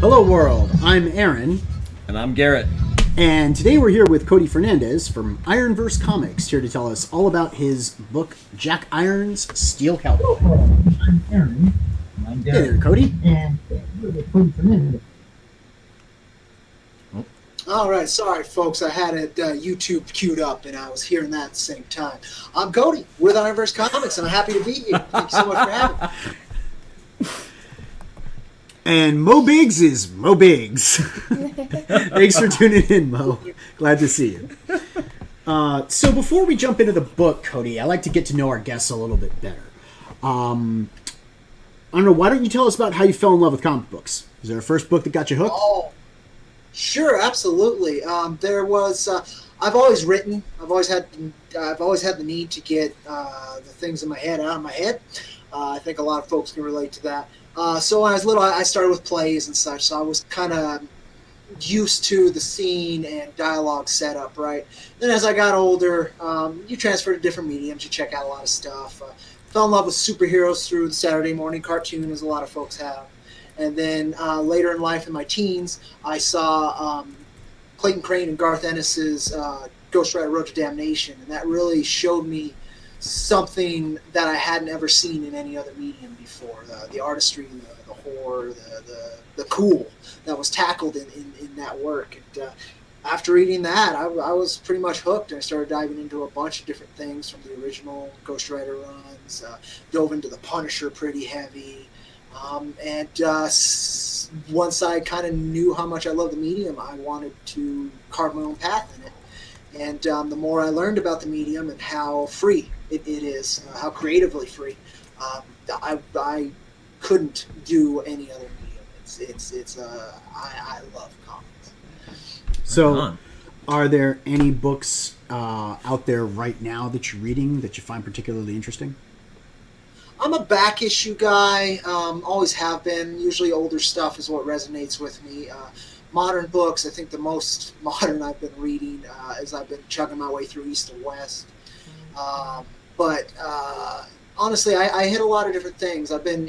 Hello world, I'm Aaron. And I'm Garrett. And today we're here with Cody Fernandez from Ironverse Comics, here to tell us all about his book, Jack Irons' Steel Cowboy. I'm Aaron. And I'm Garrett. Hey there, Cody. And we're with Cody Fernandez. All right, sorry folks, I had it YouTube queued up and I was hearing that at the same time. I'm Cody with Ironverse Comics and I'm happy to be here. Thank you so much for having me. And Mo Biggs is Mo Biggs. Thanks for tuning in, Mo. Glad to see you. So before we jump into the book, Cody, I like to get to know our guests a little bit better. I don't know, why don't you tell us about how you fell in love with comic books? Is there a first book that got you hooked? Oh, sure, absolutely. There was. I've always written. I've always had the need to get the things in my head out of my head. I think a lot of folks can relate to that. So when I was little, I started with plays and such, so I was kind of used to the scene and dialogue setup, right? Then as I got older, you transfer to different mediums, you check out a lot of stuff. Fell in love with superheroes through the Saturday morning cartoon, as a lot of folks have. And then later in life, in my teens, I saw Clayton Crane and Garth Ennis's Ghost Rider Road to Damnation, and that really showed me something that I hadn't ever seen in any other medium before. The artistry, the horror, the cool that was tackled in that work. And after reading that, I was pretty much hooked, and I started diving into a bunch of different things from the original Ghost Rider runs, dove into the Punisher pretty heavy. And once I kind of knew how much I loved the medium, I wanted to carve my own path in it. And the more I learned about the medium and how free it is, how creatively free, I couldn't do any other medium. I love comics. So, are there any books out there right now that you're reading that you find particularly interesting? I'm a back issue guy, always have been. Usually older stuff is what resonates with me. Modern books, I think the most modern I've been reading is I've been chugging my way through East and West. But honestly, I hit a lot of different things. I've been,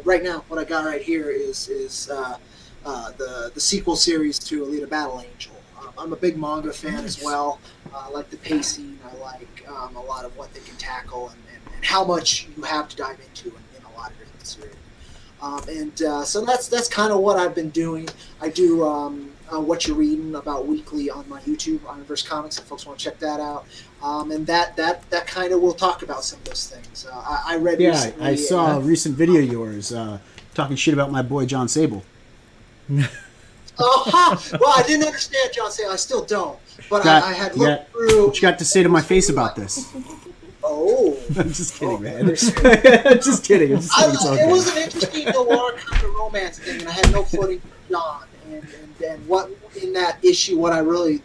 right now, what I got right here is the sequel series to Alita Battle Angel. I'm a big manga fan as well. I like the pacing. I like a lot of what they can tackle and how much you have to dive into in a lot of different series. So that's kind of what I've been doing. I do What You're Reading about weekly on my YouTube, Ironverse Comics, if folks want to check that out. And that kind of will talk about some of those things. I read recently, I saw a recent video of yours talking shit about my boy John Sable. Well, I didn't understand John Sable. I still don't. But I had looked through... What you got to say to my face about this? Oh. I'm just kidding, man. Just kidding. It was an interesting noir kind of romance thing, and I had no footing for John. And what in that issue, what I really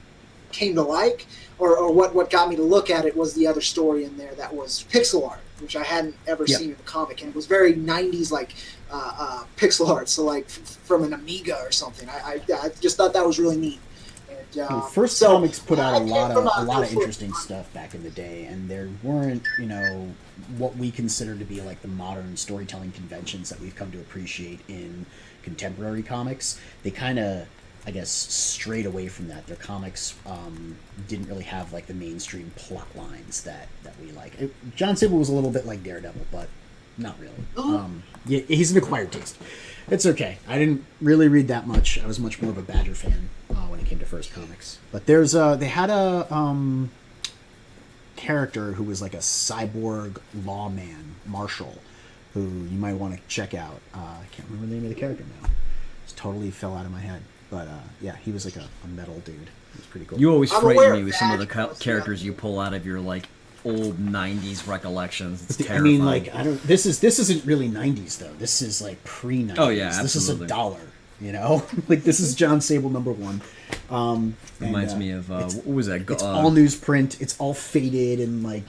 came to like, or what got me to look at it, was the other story in there that was pixel art, which I hadn't ever seen in the comic, and it was very 90s like pixel art, so like from an Amiga or something. I just thought that was really neat. First Comics put out a lot of interesting stuff back in the day, and there weren't, what we consider to be like the modern storytelling conventions that we've come to appreciate in contemporary comics. They kind of, I guess, strayed away from that. Their comics didn't really have like the mainstream plot lines that we like. John Sable was a little bit like Daredevil, but not really. Yeah, he's an acquired taste. It's okay. I didn't really read that much. I was much more of a Badger fan when it came to First Comics. But they had a character who was like a cyborg lawman, Marshall, who you might want to check out. I can't remember the name of the character now. It totally fell out of my head. But yeah, he was like a metal dude. It was pretty cool. You always frighten me with some of the characters you pull out of your like old '90s recollections. It's I terrifying. mean, like, I don't. This isn't really '90s though. This is like pre-'90s. Oh, yeah, This is absolutely. $1. You know, like this is John Sable #1. Reminds me of what was that? It's all newsprint. It's all faded and like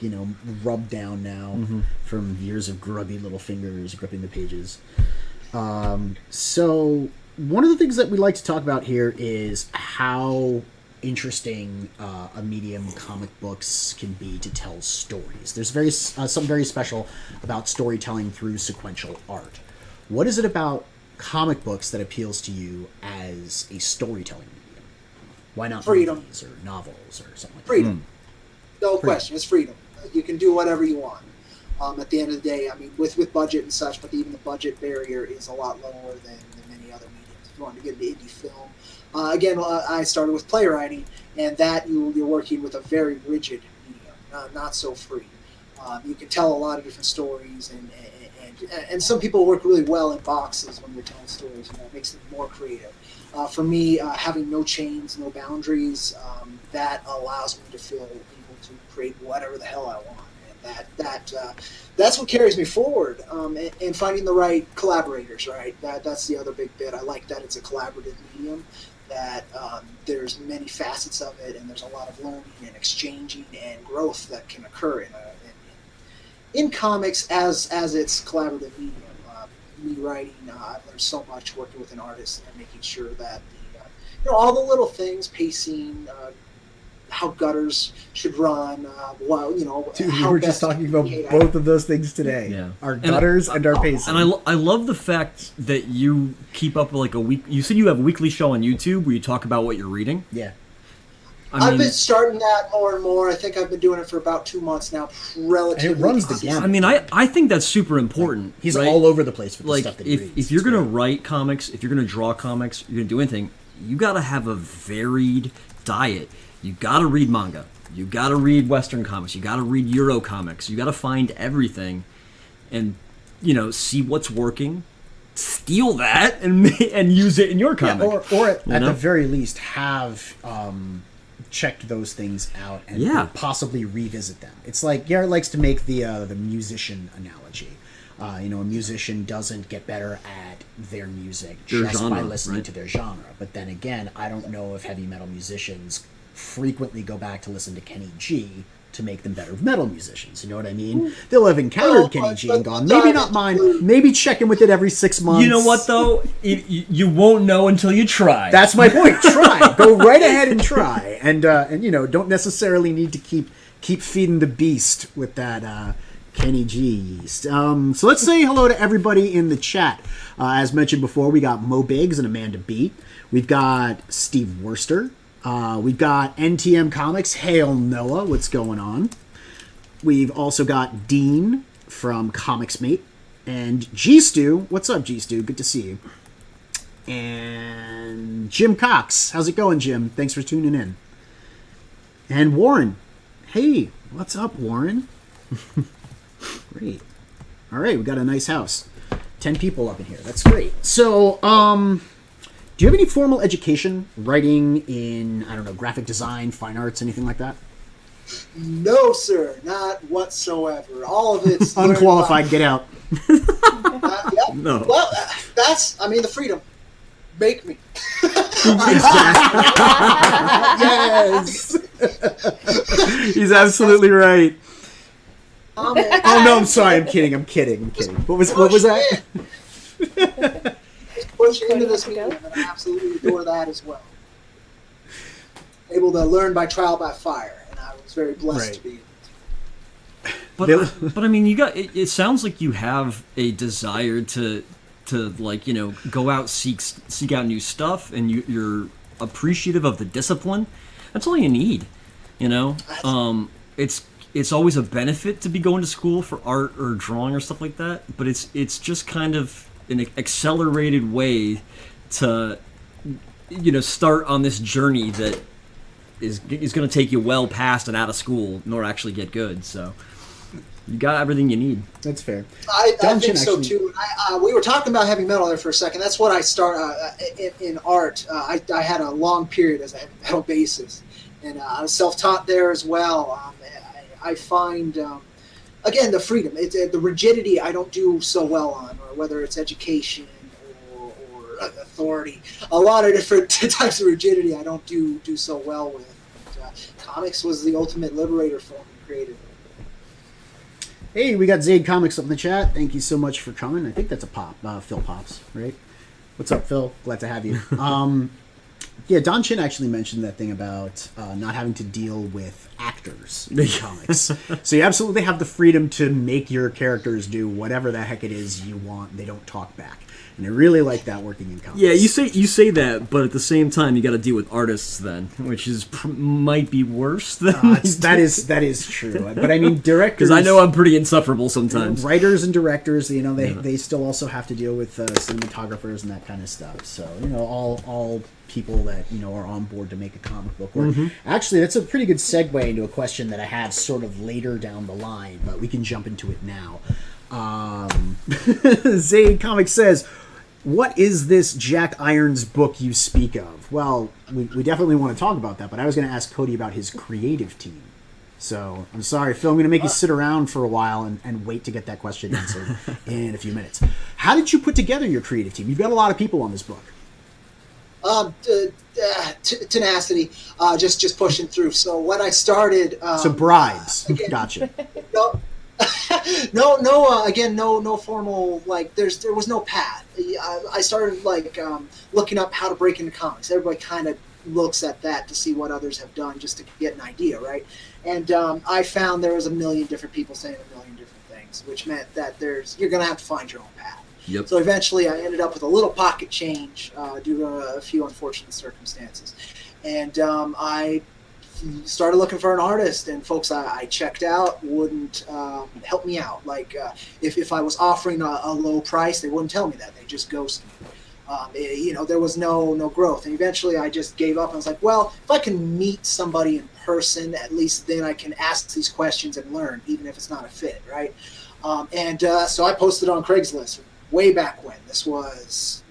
rubbed down now from years of grubby little fingers gripping the pages. So one of the things that we like to talk about here is how interesting a medium comic books can be to tell stories. There's something very special about storytelling through sequential art. What is it about comic books that appeals to you as a storytelling medium? Why not Freedom. movies or novels or something like Freedom. No Freedom. question. It's freedom. You can do whatever you want. At the end of the day, I mean, with budget and such, but even the budget barrier is a lot lower than many other mediums. If you want to get into indie film, again, I started with playwriting, and that you're working with a very rigid medium, not so free. You can tell a lot of different stories, and some people work really well in boxes when they're telling stories, and that makes them more creative. For me, having no chains, no boundaries, that allows me to feel able to create whatever the hell I want. That's what carries me forward, and finding the right collaborators. Right, that's the other big bit. I like that it's a collaborative medium. That there's many facets of it, and there's a lot of learning and exchanging and growth that can occur in comics as its collaborative medium. Me writing, I've learned so much working with an artist and making sure that all the little things, pacing. How gutters should run, Dude, we how were just best talking about communicate. both of those things today. Yeah. Our gutters and our pacing. And I love the fact that you keep up with like a week. You said you have a weekly show on YouTube where you talk about what you're reading. Yeah. I've been starting that more and more. I think I've been doing it for about 2 months now. Relatively. And it runs the consistent. gamut. I mean, I think that's super important. He's right? all over the place with the Like stuff that he reads. if you're It's gonna great. write comics, if you're gonna draw comics, you're gonna do anything, you gotta have a varied diet. You gotta read manga. You gotta read Western comics. You gotta read Euro comics. You gotta find everything, and see what's working, steal that, and use it in your comic. or at know? the very least have checked those things out and Yeah. possibly revisit them. It's like Garrett likes to make the musician analogy. A musician doesn't get better at their music Their just by genre, listening right? to their genre. But then again, I don't know if heavy metal musicians frequently go back to listen to Kenny G to make them better metal musicians. You know what I mean? They'll have encountered Well, Kenny G but- and gone, maybe not mine, maybe check in with it every 6 months. You know what though? You won't know until you try. That's my point. Try. Go right ahead and try. And don't necessarily need to keep feeding the beast with that Kenny G yeast. So let's say hello to everybody in the chat. As mentioned before, we got Mo Biggs and Amanda B. We've got Steve Worster. We've got NTM Comics. Hail Noah, what's going on? We've also got Dean from ComicsMate. And G-Stu. What's up, G-Stu? Good to see you. And Jim Cox. How's it going, Jim? Thanks for tuning in. And Warren. Hey, what's up, Warren? Great. All right, we got a nice house. 10 people up in here. That's great. So, do you have any formal education writing in, I don't know, graphic design, fine arts, anything like that? No, sir, not whatsoever. All of it's learned Unqualified, get out. by- yeah. No. Well, that's the freedom. Make me. Yes! He's absolutely right. Oh no, I'm sorry. I'm kidding. What was that? Push into this medium, and I absolutely adore that as well. Able to learn by trial by fire, and I was very blessed Right. to be. But I mean, you got. It sounds like you have a desire to like go out seek out new stuff, and you're appreciative of the discipline. That's all you need. It's always a benefit to be going to school for art or drawing or stuff like that. But it's just kind of an accelerated way to start on this journey that is going to take you well past and out of school in order to actually get good. So you got everything you need. That's fair. I Dungeon think so actually- too. We were talking about heavy metal there for a second. That's what I start in art. I had a long period as a heavy metal bassist, and I was self-taught there as well. I find, again, the freedom, the rigidity I don't do so well on, or whether it's education or authority. A lot of different types of rigidity I don't do so well with. Comics was the ultimate liberator for me creatively. Hey, we got Zaid Comics up in the chat. Thank you so much for coming. I think that's a pop, Phil Pops, right? What's up, Phil? Glad to have you. Yeah, Don Chin actually mentioned that thing about not having to deal with actors in comics. So you absolutely have the freedom to make your characters do whatever the heck it is you want. They don't talk back. And I really like that working in comics. Yeah, you say that, but at the same time, you got to deal with artists then, which is might be worse than that is true. But I mean, directors, because I know I'm pretty insufferable sometimes. Writers and directors, they still also have to deal with cinematographers and that kind of stuff. So all people that are on board to make a comic book work. Actually, that's a pretty good segue into a question that I have sort of later down the line, but we can jump into it now. Zaid Comics says, what is this Jack Irons book you speak of? Well, we definitely want to talk about that, but I was going to ask Cody about his creative team. So I'm sorry, Phil, I'm going to make you sit around for a while and wait to get that question answered in a few minutes. How did you put together your creative team? You've got a lot of people on this book. Tenacity, just pushing through. So when I started, so bribes, gotcha. No formal, like there was no path. I started looking up how to break into comics. Everybody kind of looks at that to see what others have done just to get an idea, right? And I found there was a million different people saying a million different things, which meant that you're going to have to find your own path. Yep. So eventually I ended up with a little pocket change due to a few unfortunate circumstances. And I started looking for an artist, and folks I checked out wouldn't help me out. Like if I was offering a low price, they wouldn't tell me that. They just ghosted me. There was no growth. And eventually I just gave up. I was like, well, if I can meet somebody in person, at least then I can ask these questions and learn, even if it's not a fit, right? So I posted on Craigslist way back when. This was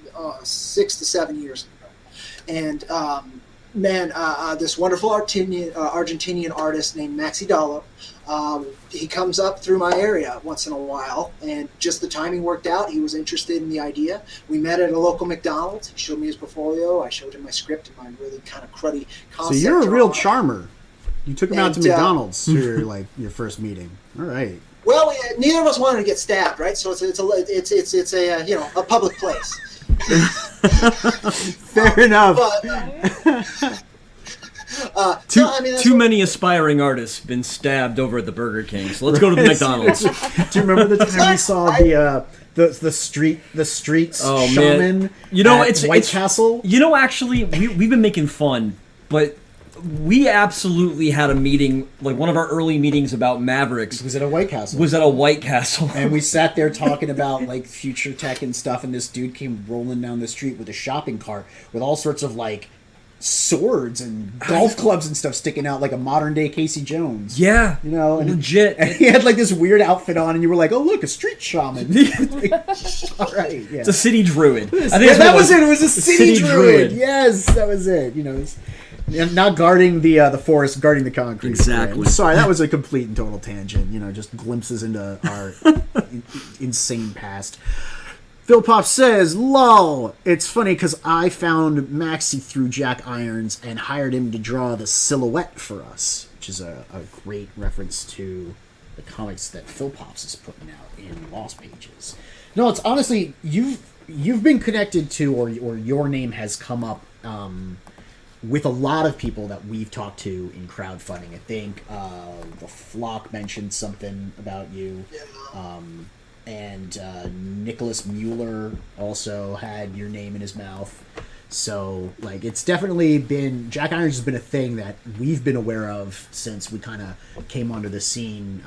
6 to 7 years ago. And this wonderful Argentinian artist named Maxi Dallo, he comes up through my area once in a while, and just the timing worked out. He was interested in the idea. We met at a local McDonald's. He showed me his portfolio. I showed him my script and my really kind of cruddy concept. So you're a real charmer. You took him out to McDonald's for your first meeting. All right. Well, neither of us wanted to get stabbed, right? So it's a public place. Fair enough. Too many aspiring artists been stabbed over at the Burger King. So let's go to the McDonald's. Do you remember the time we saw the street shaman? Man. At White Castle. Actually, we've been making fun, but we absolutely had a meeting, like one of our early meetings about Mavericks. Was at a White Castle. And we sat there talking about like future tech and stuff, and this dude came rolling down the street with a shopping cart with all sorts of like swords and golf clubs and stuff sticking out like a modern day Casey Jones. Yeah. And legit. And he had like this weird outfit on, and you were like, oh look, a street shaman. All right, yeah. It's a city druid. That was it. It was a city druid. Yes, that was it. Not guarding the forest, guarding the concrete. Exactly. Right? Sorry, that was a complete and total tangent. Just glimpses into our insane past. Phil Pop says, lol, it's funny because I found Maxi through Jack Irons and hired him to draw the silhouette for us, which is a great reference to the comics that Phil Pops is putting out in Lost Pages. No, it's honestly, you've been connected to, or your name has come up with a lot of people that we've talked to in crowdfunding. I think the Flock mentioned something about you. And Nicholas Mueller also had your name in his mouth. So, it's definitely been... Jack Irons has been a thing that we've been aware of since we kind of came onto the scene,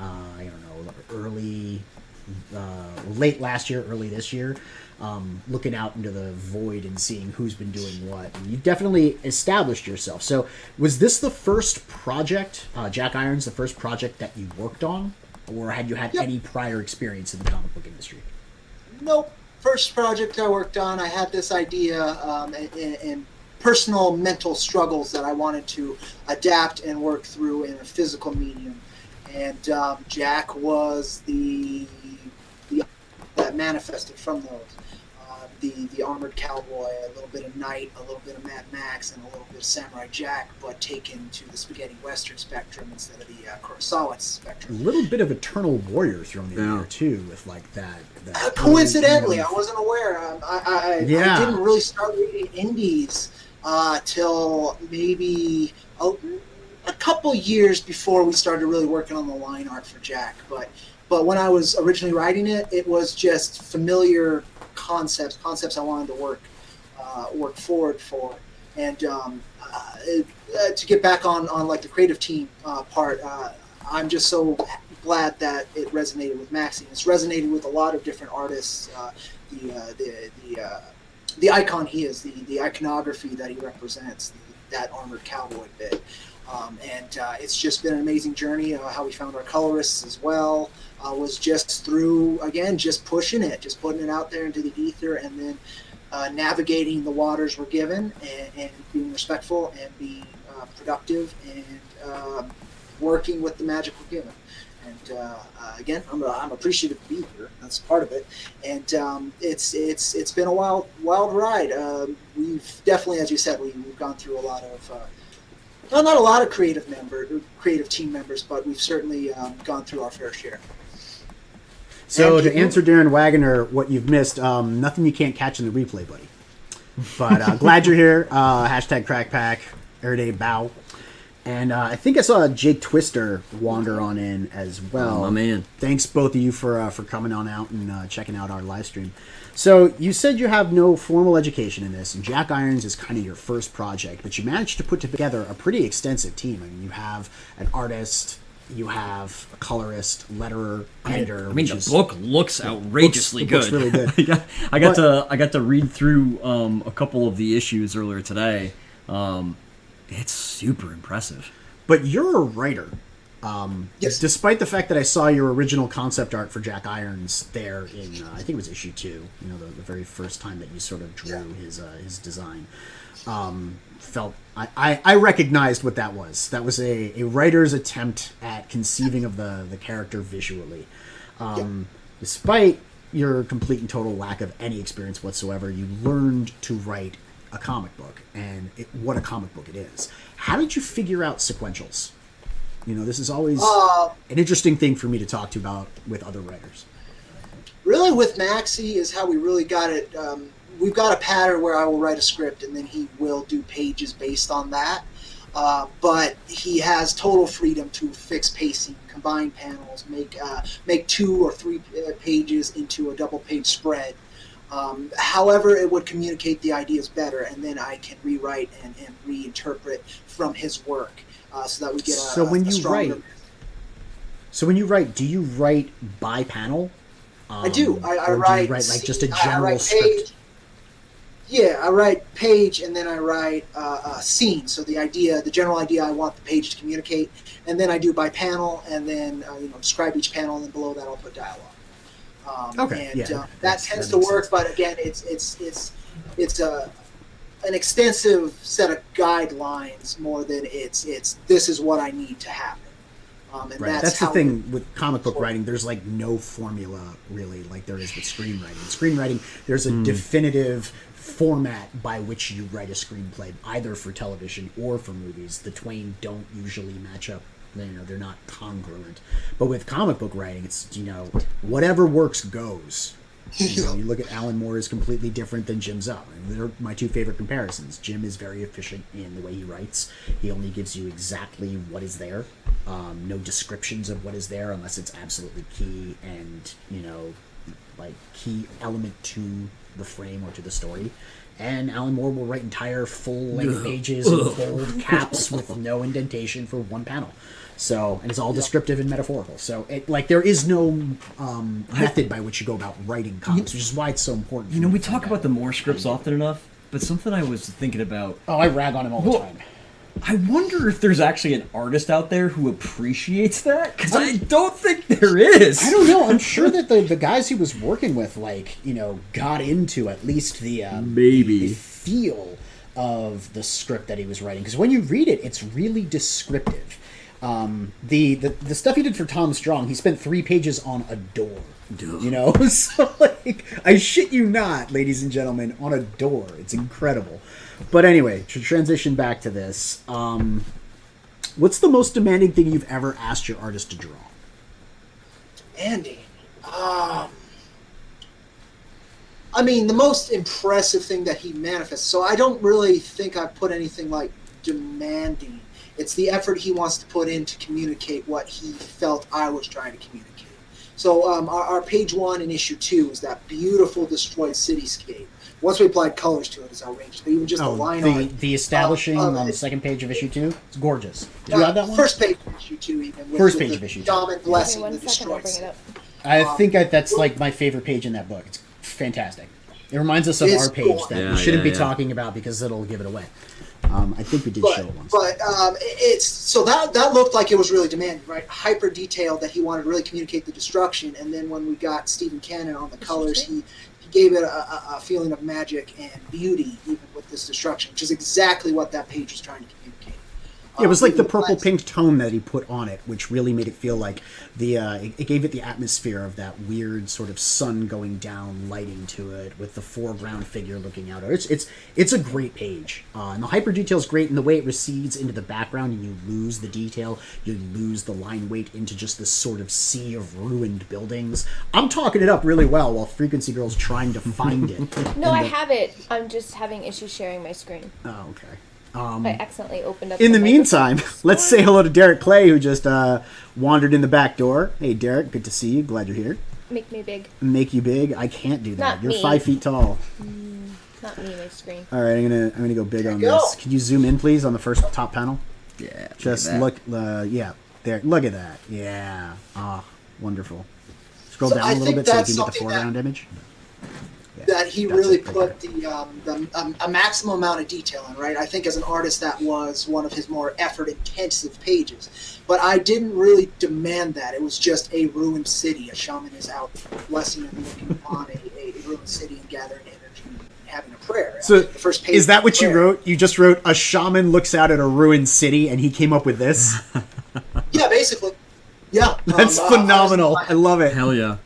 late last year, early this year. Looking out into the void and seeing who's been doing what. And you've definitely established yourself. So, was this the first project, Jack Irons, the first project that you worked on? Or had you had any prior experience in the comic book industry? Nope. First project I worked on, I had this idea and personal mental struggles that I wanted to adapt and work through in a physical medium. and Jack was the that manifested from those. The armored cowboy, a little bit of Knight, a little bit of Mad Max, and a little bit of Samurai Jack, but taken to the spaghetti western spectrum instead of the Kurosawa spectrum. A little bit of Eternal Warrior thrown in there too, with like that. Coincidentally, I wasn't aware. I didn't really start reading indies till maybe a couple years before we started really working on the line art for Jack. But when I was originally writing it, it was just familiar concepts I wanted to work forward for. And to get back on like the creative team part, I'm just so glad that it resonated with Maxie. It's resonated with a lot of different artists. The icon he is, the iconography that he represents, that armored cowboy bit. And it's just been an amazing journey. How we found our colorists as well was just through, again, just pushing it, just putting it out there into the ether, and then navigating the waters we're given, and being respectful and being productive, and working with the magic we're given. And again, I'm appreciative to be here. That's part of it. And it's been a wild ride. We've definitely, as you said, we've gone through a lot of not a lot of creative team members, but we've certainly gone through our fair share. So to answer Darren Wagoner, what you've missed, nothing you can't catch in the replay, buddy. But glad you're here. Hashtag crackpack, everyday bow. And I think I saw Jake Twister wander on in as well. Oh, my man. Thanks both of you for coming on out and checking out our live stream. So you said you have no formal education in this, and Jack Irons is kind of your first project, but you managed to put together a pretty extensive team. I mean, you have an artist, you have a colorist, letterer, editor. I mean, the book looks outrageously good. Looks really good. I got to read through a couple of the issues earlier today. It's super impressive. But you're a writer. Yes. Despite the fact that I saw your original concept art for Jack Irons there in, I think it was issue 2, you know, the very first time that you sort of drew his design. I recognized what that was. That was a writer's attempt at conceiving of the character visually. Despite your complete and total lack of any experience whatsoever, you learned to write a comic book, and what a comic book it is. How did you figure out sequentials? You know, this is always an interesting thing for me to talk to about with other writers. Really, with Maxie is how we really got it. We've got a pattern where I will write a script, and then he will do pages based on that. But he has total freedom to fix pacing, combine panels, make 2 or 3 pages into a double-page spread. However, it would communicate the ideas better, and then I can rewrite and reinterpret from his work, so that we get a stronger. So when you write, do you write by panel? I do. I write. Do you write like just a general script? Yeah, I write page, and then I write a scene. So the general idea I want the page to communicate, and then I do by panel, and then describe each panel, and then below that I'll put dialogue. That tends to work, but again, it's an extensive set of guidelines more than it's this is what I need to happen. And that's the thing with comic book writing. There's like no formula really, like there is with screenwriting. Screenwriting, there's a definitive format by which you write a screenplay, either for television or for movies. The twain don't usually match up. They're not congruent. But with comic book writing, it's, whatever works goes. You look at Alan Moore is completely different than Jim Zub. They're my 2 favorite comparisons. Jim is very efficient in the way he writes. He only gives you exactly what is there. No descriptions of what is there unless it's absolutely key and, like key element to the frame or to the story. And Alan Moore will write entire full-length pages in bold caps with no indentation for one panel. So, and it's all descriptive and metaphorical. So, there is no method by which you go about writing comics, which is why it's so important. We talk about the Moore scripts often enough, but something I was thinking about... Oh, I rag on him all the time. I wonder if there's actually an artist out there who appreciates that, because I don't think there is. I don't know. I'm sure that the guys he was working with, got into at least the feel of the script that he was writing. Because when you read it, it's really descriptive. The stuff he did for Tom Strong, he spent 3 pages on a door. Duh. You know, so like, I shit you not, ladies and gentlemen, on a door. It's incredible. But anyway, to transition back to this, what's the most demanding thing you've ever asked your artist to draw? Andy, I mean, the most impressive thing that he manifests. So I don't really think I put anything like demanding. It's the effort he wants to put in to communicate what he felt I was trying to communicate. So our page 1 in issue 2 is that beautiful destroyed cityscape. Once we applied colors to it, it's outrageous. But even just the line art. The establishing on the second page of issue 2, it's gorgeous. Did you have that one? First page of issue 2, even. With, first with page the of issue 2. Shaman blessing Okay, the 1 second, I'll destroyed bring it city. up. I think that's like my favorite page in that book. It's fantastic. It reminds us of It's our page cool. that Yeah, we shouldn't be yeah. talking about because it'll give it away. I think we did show it once. But it's so that looked like it was really demanding, right? Hyper detailed, that he wanted to really communicate the destruction. And then when we got Stephen Cannon on the colors, he gave it a feeling of magic and beauty, even with this destruction, which is exactly what that page was trying to communicate. It was like the Even purple-pink tone that he put on it, which really made it feel like it gave it the atmosphere of that weird sort of sun going down lighting to it, with the foreground figure looking out. It's a great page, and the hyper detail is great, and the way it recedes into the background, and you lose the detail, you lose the line weight into just this sort of sea of ruined buildings. I'm talking it up really well while Frequency Girl's trying to find it. No, I have it. I'm just having issues sharing my screen. Oh, okay. I accidentally opened up. In the microphone. meantime, let's say hello to Derek Clay, who just wandered in the back door. Hey, Derek, good to see you. Glad you're here. Make me big. Make you big? I can't do that. Not You're me. 5 feet tall. Not me, my screen. All right, I'm gonna go big on you go. this. Can you zoom in, please, on the first top panel? Yeah. Just look. Yeah, there. Look at that. Yeah. Ah, wonderful. Scroll So down I a little think bit so you that's can get the something foreground image. Yeah, that he that's really it, right put there. a maximum amount of detail in, right? I think as an artist that was one of his more effort-intensive pages. But I didn't really demand that. It was just a ruined city. A shaman is out blessing and looking upon a ruined city and gathering energy and having a prayer. So, the first page is that what is you prayer. wrote? You just wrote, a shaman looks out at a ruined city, and he came up with this? Yeah, basically. Yeah. That's phenomenal. I love it. Hell yeah.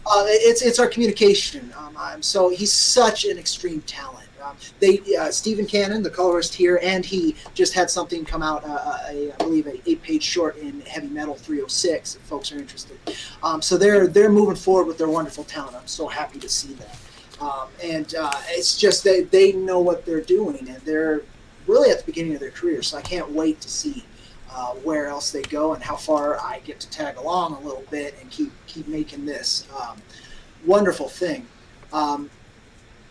It's our communication. So he's such an extreme talent. Stephen Cannon, the colorist here, and he just had something come out, I believe, an 8-page short in Heavy Metal 306, if folks are interested. So they're moving forward with their wonderful talent. I'm so happy to see that. It's just that they know what they're doing, and they're really at the beginning of their career. So I can't wait to see where else they go and how far I get to tag along a little bit and keep making this wonderful thing.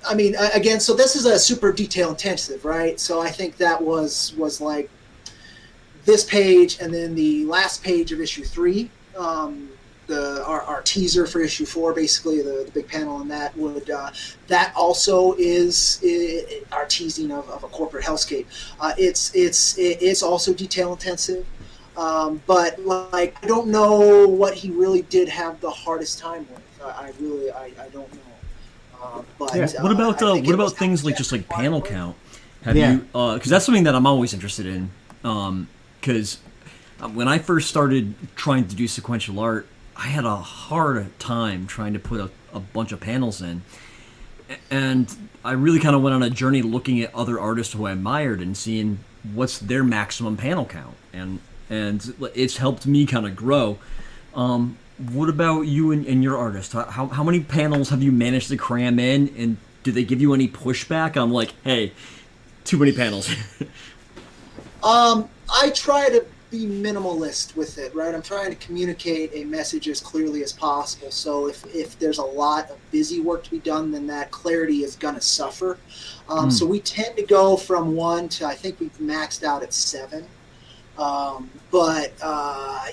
I mean, again, so this is a super detail intensive, right? So I think that was like this page, and then the last page of issue 3, our teaser for issue 4, basically the big panel on that would that also is our teasing of a corporate hellscape. It's also detail intensive, but like I don't know what he really did have the hardest time with. I don't know. But Yeah. What about I think it was things like kind just of like panel hard. count? Have Yeah. you? Because that's something that I'm always interested in. Because when I first started trying to do sequential art, I had a hard time trying to put a bunch of panels in, and I really kind of went on a journey looking at other artists who I admired and seeing what's their maximum panel count, and it's helped me kind of grow. What about you and your artist? How many panels have you managed to cram in, and do they give you any pushback on like, hey, too many panels? I try to be minimalist with it, right? I'm trying to communicate a message as clearly as possible. So if there's a lot of busy work to be done, then that clarity is going to suffer. So we tend to go from 1 to, I think we've maxed out at 7. But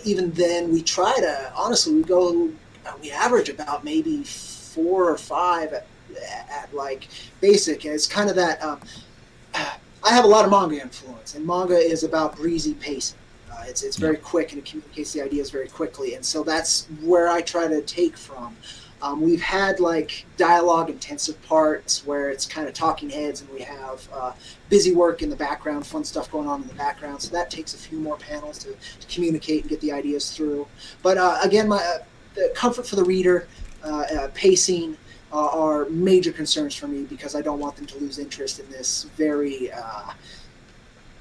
even then, we try to, honestly, we average about maybe 4 or 5 at like basic. It's kind of that, I have a lot of manga influence, and manga is about breezy pacing. It's very quick, and it communicates the ideas very quickly, and so that's where I try to take from. We've had like dialogue intensive parts where it's kind of talking heads, and we have busy work in the background, fun stuff going on in the background. So that takes a few more panels to communicate and get the ideas through. But again, the comfort for the reader, pacing are major concerns for me, because I don't want them to lose interest in this very.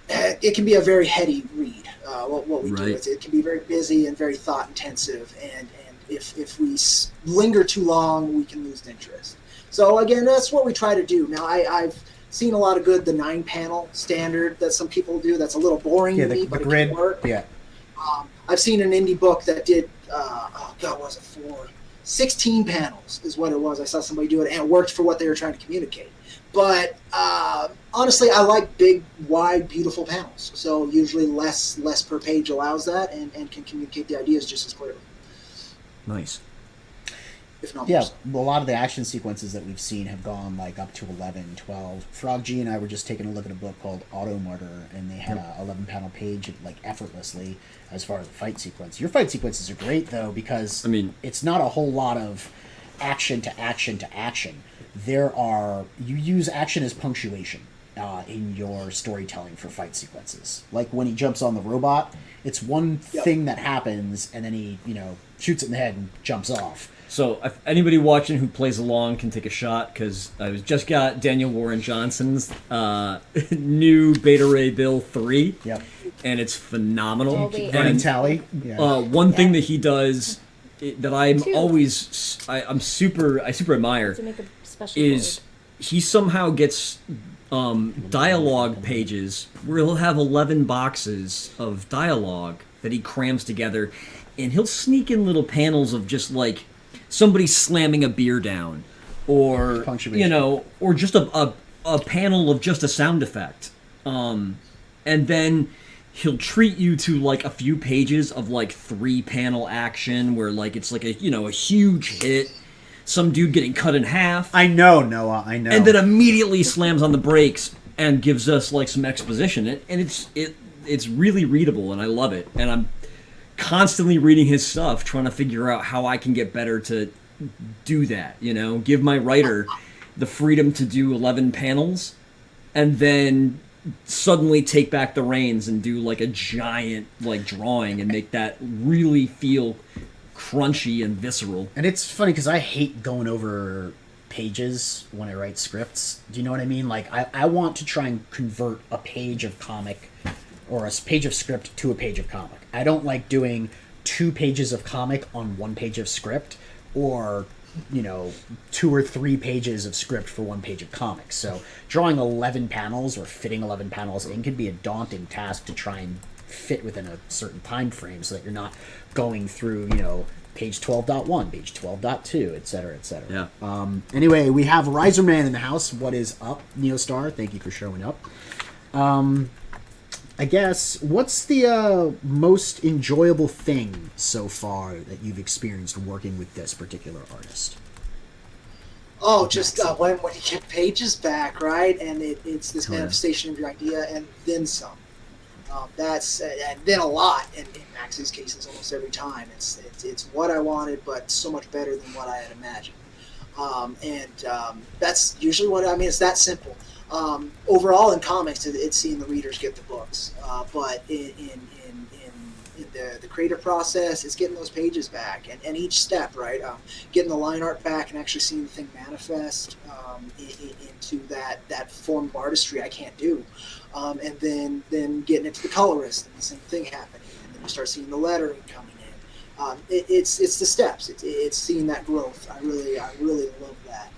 It can be a very heady read. What we do, it can be very busy and very thought intensive, and if we linger too long, we can lose interest. So again, that's what we try to do. Now, I've seen a lot of good, the 9-panel standard that some people do. That's a little boring to me, but it can work. Yeah. I've seen an indie book that did, what was it for? 16 panels is what it was. I saw somebody do it, and it worked for what they were trying to communicate. But honestly, I like big, wide, beautiful panels. So usually less per page allows that, and can communicate the ideas just as clearly. Nice. If not yeah, a lot of the action sequences that we've seen have gone like up to 11, 12. Frog G and I were just taking a look at a book called Auto Murder, and they had a 11-panel page like effortlessly as far as the fight sequence. Your fight sequences are great though, because it's not a whole lot of action to action to action. You use action as punctuation in your storytelling for fight sequences. Like when he jumps on the robot, it's one thing that happens, and then he shoots it in the head and jumps off. So if anybody watching who plays along can take a shot, because I just got Daniel Warren Johnson's new Beta Ray Bill 3, and it's phenomenal. Running tally. One thing that he does that I super admire is he somehow gets dialogue pages where he'll have 11 boxes of dialogue that he crams together, and he'll sneak in little panels of just like somebody slamming a beer down, or or just a panel of just a sound effect, and then he'll treat you to like a few pages of like 3-panel action where like it's like a huge hit, some dude getting cut in half. I know, Noah, I know. And then immediately slams on the brakes and gives us like some exposition, and it's really readable, and I love it. And I'm constantly reading his stuff, trying to figure out how I can get better to do that. Give my writer the freedom to do 11 panels, and then suddenly take back the reins and do like a giant like drawing and make that really feel crunchy and visceral. And it's funny because I hate going over pages when I write scripts. Do you know what I mean? Like I want to try and convert a page of comic or a page of script to a page of comic. I don't like doing 2 pages of comic on 1 page of script, or 2 or 3 pages of script for 1 page of comics. So drawing 11 panels or fitting 11 panels in can be a daunting task to try and fit within a certain time frame, so that you're not going through page 12.1, page 12.2, etc., etc. Yeah. Anyway, we have Riser Man in the house. What is up, Neostar? Thank you for showing up. I guess, what's the most enjoyable thing so far that you've experienced working with this particular artist? Oh, just when you get pages back, right? And it's this manifestation of your idea, and then some. And then a lot in Max's cases, almost every time. It's what I wanted, but so much better than what I had imagined. That's usually it's that simple. Overall in comics, it's seeing the readers get the books. But in the creative process, it's getting those pages back, and each step, right? Getting the line art back and actually seeing the thing manifest into that form of artistry I can't do. And then getting it to the colorist, and the same thing happening. And then you start seeing the lettering coming in. It's the steps. It's seeing that growth. I really love that.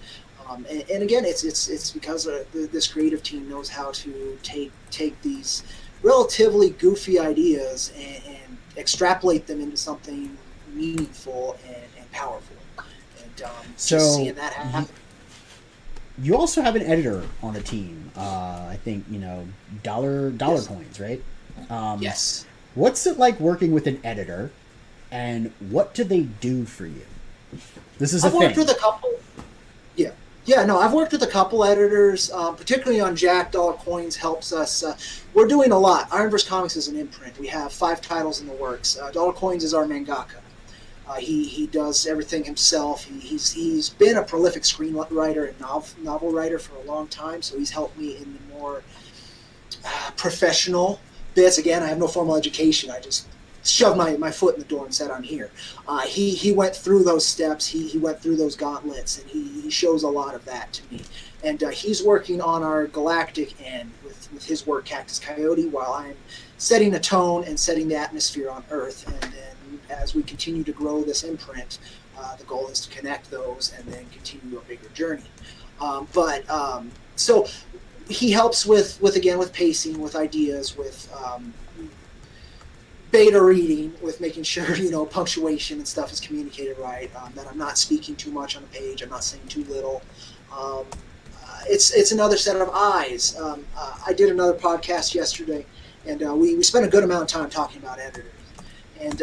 And again, it's because this creative team knows how to take these relatively goofy ideas and extrapolate them into something meaningful and powerful. And just seeing that happen. You also have an editor on the team. I think Dollar Yes. Coins, right? Yes. What's it like working with an editor, and what do they do for you? This is I've worked with a couple. I've worked with a couple editors, particularly on Jack. Dollar Coins helps us. We're doing a lot. Ironverse Comics is an imprint. We have 5 titles in the works. Dollar Coins is our mangaka. He does everything himself. He's been a prolific screenwriter and novel writer for a long time, so he's helped me in the more professional bits. Again, I have no formal education. I just shoved my foot in the door and said, I'm here. He went through those steps. He went through those gauntlets, and he shows a lot of that to me. And he's working on our galactic end with his work, Cactus Coyote, while I'm setting the tone and setting the atmosphere on Earth. And then as we continue to grow this imprint, the goal is to connect those and then continue a bigger journey. So he helps with pacing, with ideas, with beta reading, with making sure punctuation and stuff is communicated right, that I'm not speaking too much on a page, I'm not saying too little. It's another set of eyes. I did another podcast yesterday, and we spent a good amount of time talking about editors, and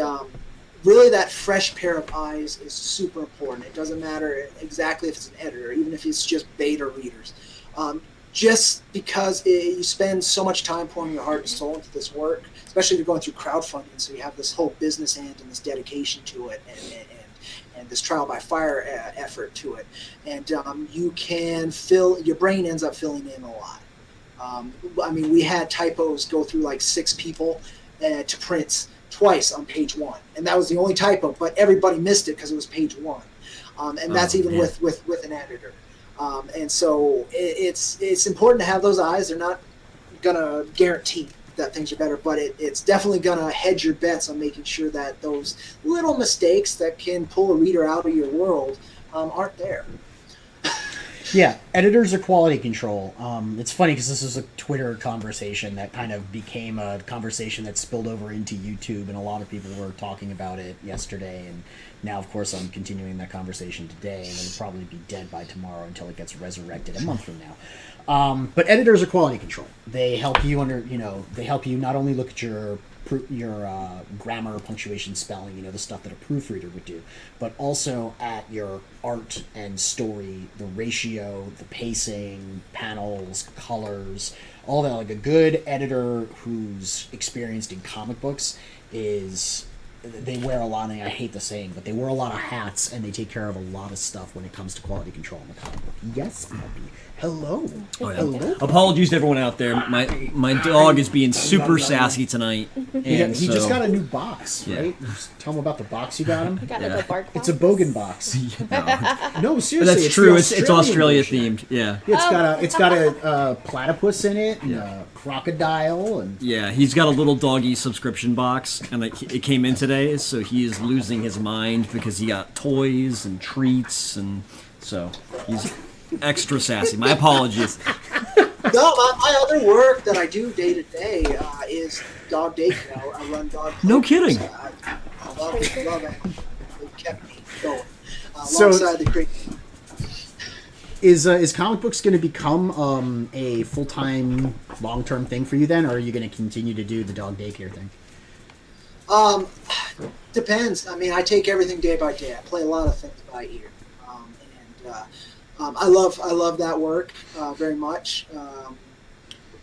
really that fresh pair of eyes is super important. It doesn't matter exactly if it's an editor, even if it's just beta readers. Just because you spend so much time pouring your heart and soul into this work, especially if you're going through crowdfunding, so you have this whole business end and this dedication to it, and this trial by fire effort to it, and you can your brain ends up filling in a lot. I mean, we had typos go through like 6 people to print twice on page 1, and that was the only typo, but everybody missed it because it was page 1, and that's even with an editor. And so it's important to have those eyes. They're not gonna guarantee that things are better, but it's definitely gonna hedge your bets on making sure that those little mistakes that can pull a reader out of your world aren't there. Yeah, editors are quality control. It's funny because this is a Twitter conversation that kind of became a conversation that spilled over into YouTube, and a lot of people were talking about it yesterday, and now, of course, I'm continuing that conversation today, and it'll probably be dead by tomorrow until it gets resurrected a month from now. But editors are quality control. They help you they help you not only look at your grammar, punctuation, spelling, the stuff that a proofreader would do, but also at your art and story, the ratio, the pacing, panels, colors, all that. Like a good editor who's experienced in comic books they wear a lot, and I hate the saying, but they wear a lot of hats, and they take care of a lot of stuff when it comes to quality control in the comic book. Yes, puppy. Hello. Oh, yeah. Hello. Apologies to everyone out there. My dog is being super sassy tonight. And He just got a new box, Yeah. right? Tell him about the box you got him. I got a bark box. It's a Bogan box. No, seriously. But that's it's true. the It's Australia version. themed. Yeah. It's got a platypus in it, and a crocodile, and Yeah, he's got a little doggy subscription box, and it came in today, so he is losing his mind because he got toys and treats, and so he's extra sassy. My apologies. No, my other work that I do day to day is dog daycare. I run dog. No kidding. I love it. It kept me going. So- Alongside the create. is comic books going to become a full-time, long-term thing for you then, or are you going to continue to do the dog daycare thing? Depends. I mean, I take everything day by day. I play a lot of things by ear, I love that work very much.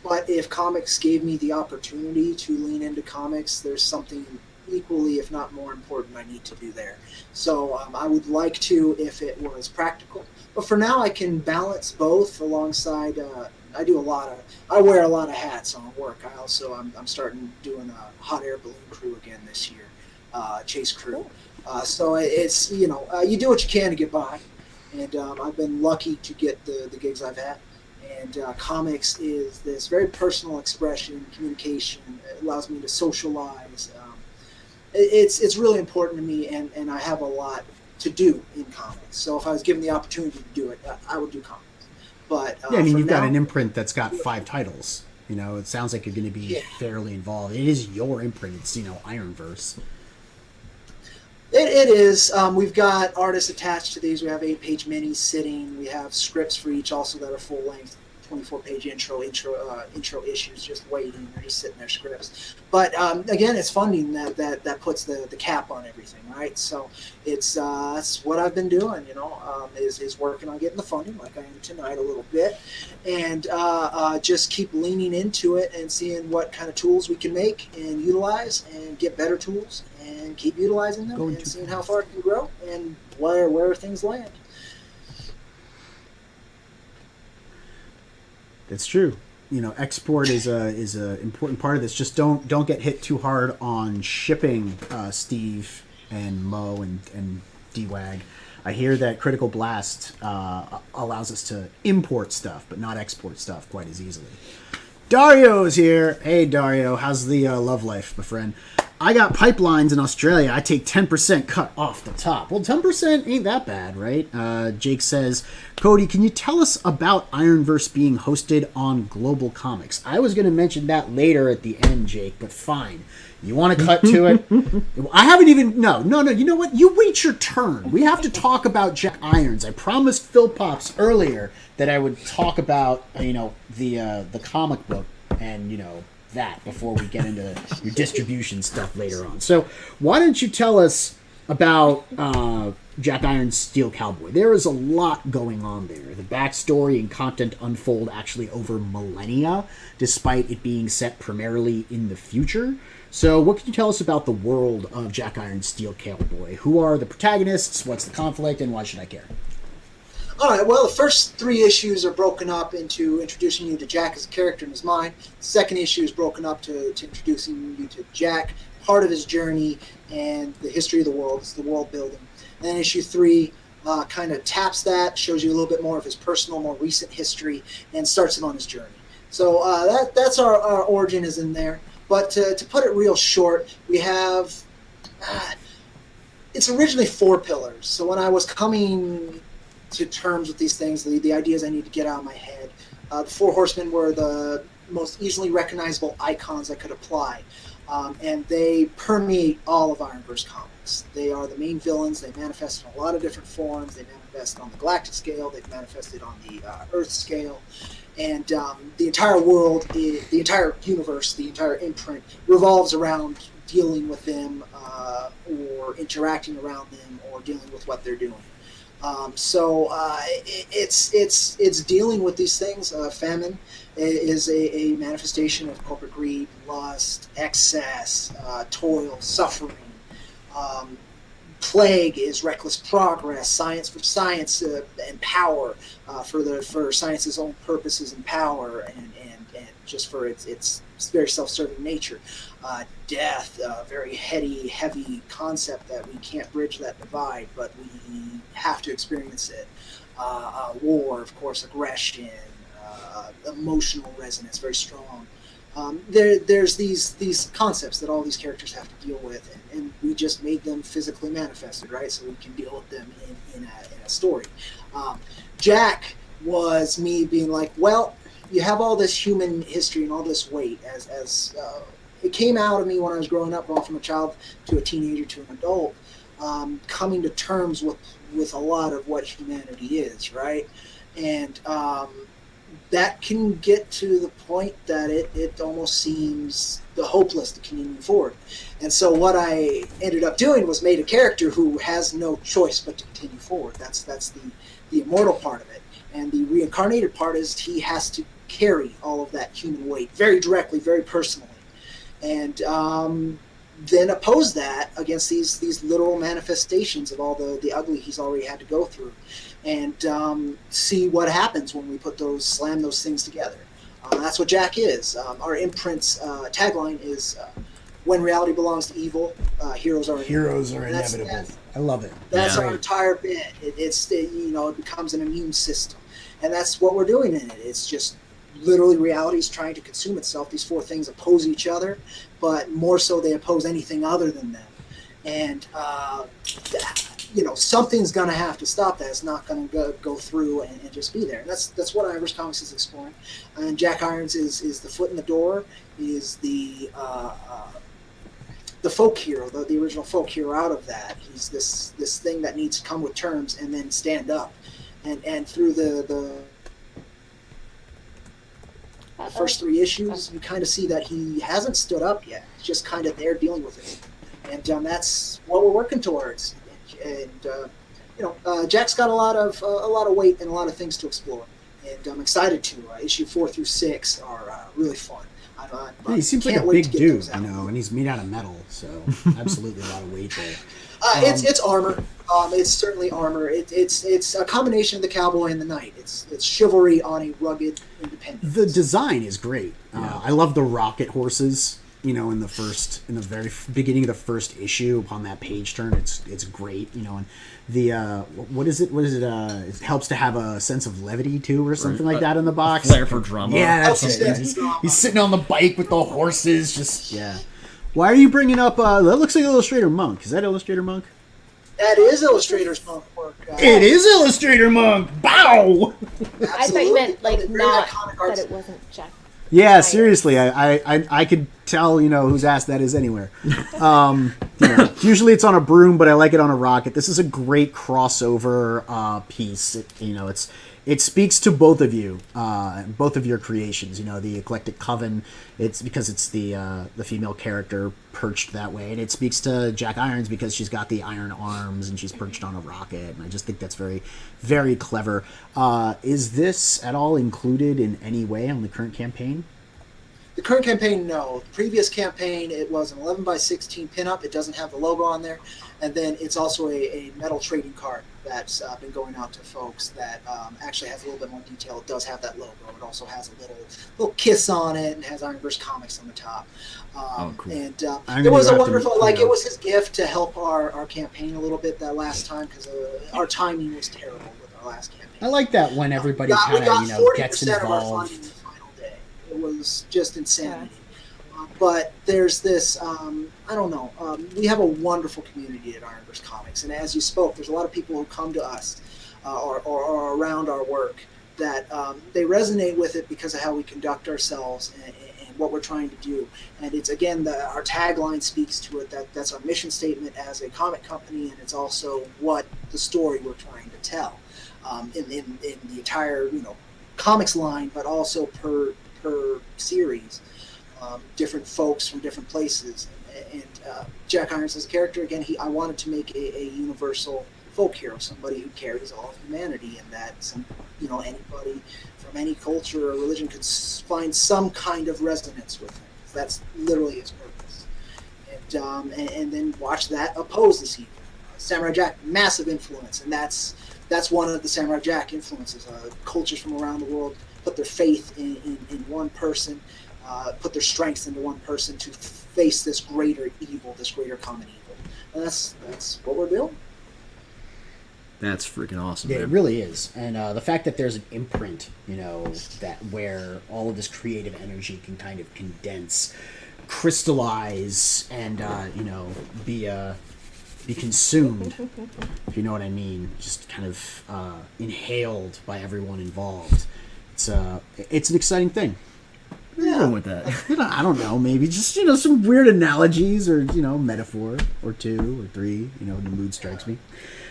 But if comics gave me the opportunity to lean into comics, there's something equally, if not more important, I need to do there. So I would like to if it was practical. But for now, I can balance both alongside. I wear a lot of hats on work. I'm starting doing a hot air balloon crew again this year, chase crew. So it's you do what you can to get by, and I've been lucky to get the gigs I've had. And comics is this very personal expression, communication. It allows me to socialize. It's really important to me, and I have a lot to do in comics. So if I was given the opportunity to do it, I would do comics. But Yeah, I mean, for you've got now- an imprint that's got 5 titles. It sounds like you're going to be fairly involved. It is your imprint. It's, Ironverse. It is. We've got artists attached to these. We have 8-page minis sitting. We have scripts for each also that are full length, 24-page intro issues just waiting. They're just sitting there, scripts. But again, it's funding that puts the cap on everything, right? So it's that's what I've been doing. Is working on getting the funding, like I am tonight a little bit, and just keep leaning into it and seeing what kind of tools we can make and utilize and get better tools and keep utilizing them Going and too seeing how fast. far it can grow and where things land. It's true. You know, export is a important part of this. Just don't get hit too hard on shipping, Steve and Mo and DWAG. I hear that Critical Blast allows us to import stuff, but not export stuff quite as easily. Dario's here. Hey, Dario. How's the love life, my friend? I got pipelines in Australia. I take 10% cut off the top. Well, 10% ain't that bad, right? Jake says, Cody, can you tell us about Ironverse being hosted on Global Comics? I was going to mention that later at the end, Jake, but fine. You want to cut to it? I haven't even... No. You know what? You wait your turn. We have to talk about Jack Irons. I promised Phil Pops earlier that I would talk about, the comic book and, that before we get into your distribution stuff later on. So why don't you tell us about Jack Irons' Steel Cowboy? There is a lot going on there. The backstory and content unfold actually over millennia, despite it being set primarily in the future. So what can you tell us about the world of Jack Irons' Steel Cowboy? Who are the protagonists? What's the conflict? And why should I care? All right, well, the first 3 issues are broken up into introducing you to Jack as a character in his mind. The second issue is broken up to introducing you to Jack, part of his journey, and the history of the world. It's the world building. And then issue 3 kind of taps that, shows you a little bit more of his personal, more recent history, and starts him on his journey. So that's our origin is in there. But to put it real short, we have... it's originally 4 pillars. So when I was coming to terms with these things, the ideas I need to get out of my head. The Four Horsemen were the most easily recognizable icons I could apply, and they permeate all of Ironverse Comics. They are the main villains. They manifest in a lot of different forms. They manifest on the galactic scale. They've manifested on the Earth scale. And the entire world, the entire universe, the entire imprint revolves around dealing with them or interacting around them or dealing with what they're doing. It's dealing with these things. Famine is a manifestation of corporate greed, lust, excess, toil, suffering. Plague is reckless progress. Science for science and power, for science's own purposes and power, and just for its very self-serving nature. Death, a very heavy concept that we can't bridge that divide, but we have to experience it. War, of course, aggression, emotional resonance, very strong. There's these concepts that all these characters have to deal with, and we just made them physically manifested, right? So we can deal with them in a story. Jack was me being like, well, you have all this human history and all this weight as it came out of me when I was growing up, going from a child to a teenager to an adult, coming to terms with a lot of what humanity is, right? And that can get to the point that it almost seems hopeless to continue forward. And so what I ended up doing was made a character who has no choice but to continue forward. That's the immortal part of it. And the reincarnated part is he has to carry all of that human weight very directly, very personally. And then oppose that against these literal manifestations of all the ugly he's already had to go through. And see what happens when we slam those things together. That's what Jack is. Our imprint's tagline is, when reality belongs to evil, heroes are inevitable. I love it. That's our entire bit. It becomes an immune system. And that's what we're doing in it. It's just literally reality is trying to consume itself. These 4 things oppose each other, but more so they oppose anything other than them. And something's going to have to stop that. It's not going to go through and just be there. And that's what Ironverse Comics is exploring. And Jack Irons is the foot in the door, is the folk hero, the original folk hero out of that. He's this thing that needs to come with terms and then stand up. And through the first 3 issues, you kind of see that he hasn't stood up yet. He's just kind of there dealing with it. And that's what we're working towards. And Jack's got a lot of weight and a lot of things to explore, and I'm excited to. Issue 4 through 6 are really fun. Yeah, he seems like a can't wait big to get dude, those out. and he's made out of metal, so absolutely a lot of weight there. It's armor. It's certainly armor. It's a combination of the cowboy and the knight. It's chivalry on a rugged independence. The design is great. I love the rocket horses. In the very beginning of the first issue, upon that page turn, it's great. And the what is it? It helps to have a sense of levity too, or something like that in the box. Flair for drama. Yeah, that's it. He's sitting on the bike with the horses. Just yeah. Why are you bringing up? That looks like Illustrator Monk. Is that Illustrator Monk? That is Illustrator's Monk work. It is Illustrator Monk. Bow. I thought you meant like Very not iconic art that it wasn't Jack. Yeah, seriously, I could tell whose ass that is anywhere. Usually it's on a broom, but I like it on a rocket. This is a great crossover piece. It speaks to both of you, both of your creations. The Eclectic Coven. It's because it's the female character perched that way, and it speaks to Jack Irons because she's got the iron arms and she's perched on a rocket. And I just think that's very, very clever. Is this at all included in any way on the current campaign? The current campaign, no. The previous campaign, it was an 11x16 pinup. It doesn't have the logo on there. And then it's also a metal trading card that's been going out to folks that actually has a little bit more detail. It does have that logo. It also has a little kiss on it and has Ironverse Comics on the top. Cool. And I'm it was a gonna have wonderful, to- it was his gift to help our campaign a little bit that last time because our timing was terrible with our last campaign. I like that when everybody We kind got of 40% gets of our involved. funding the final day. It was just insanity. But there's this, I don't know, we have a wonderful community at Ironverse Comics. And as you spoke, there's a lot of people who come to us or around our work that they resonate with it because of how we conduct ourselves and what we're trying to do. And it's, again, our tagline speaks to it. That's our mission statement as a comic company, and it's also what the story we're trying to tell in the entire, comics line, but also per series. Different folks from different places, and Jack Irons as a character, again, I wanted to make a universal folk hero, somebody who carries all of humanity, and that anybody from any culture or religion could find some kind of resonance with him. That's literally his purpose, and then watch that oppose this evil. Samurai Jack, massive influence, and that's one of the Samurai Jack influences. Cultures from around the world put their faith in one person. Put their strengths into one person to face this greater evil, this greater common evil, and that's what we're doing. That's freaking awesome. Yeah, Man. it really is, and the fact that there's an imprint, that where all of this creative energy can kind of condense, crystallize, and be consumed, if you know what I mean, just kind of inhaled by everyone involved. It's an exciting thing. Where are you going with that? I don't know, maybe just, some weird analogies or, metaphor or two or three, the mood strikes me.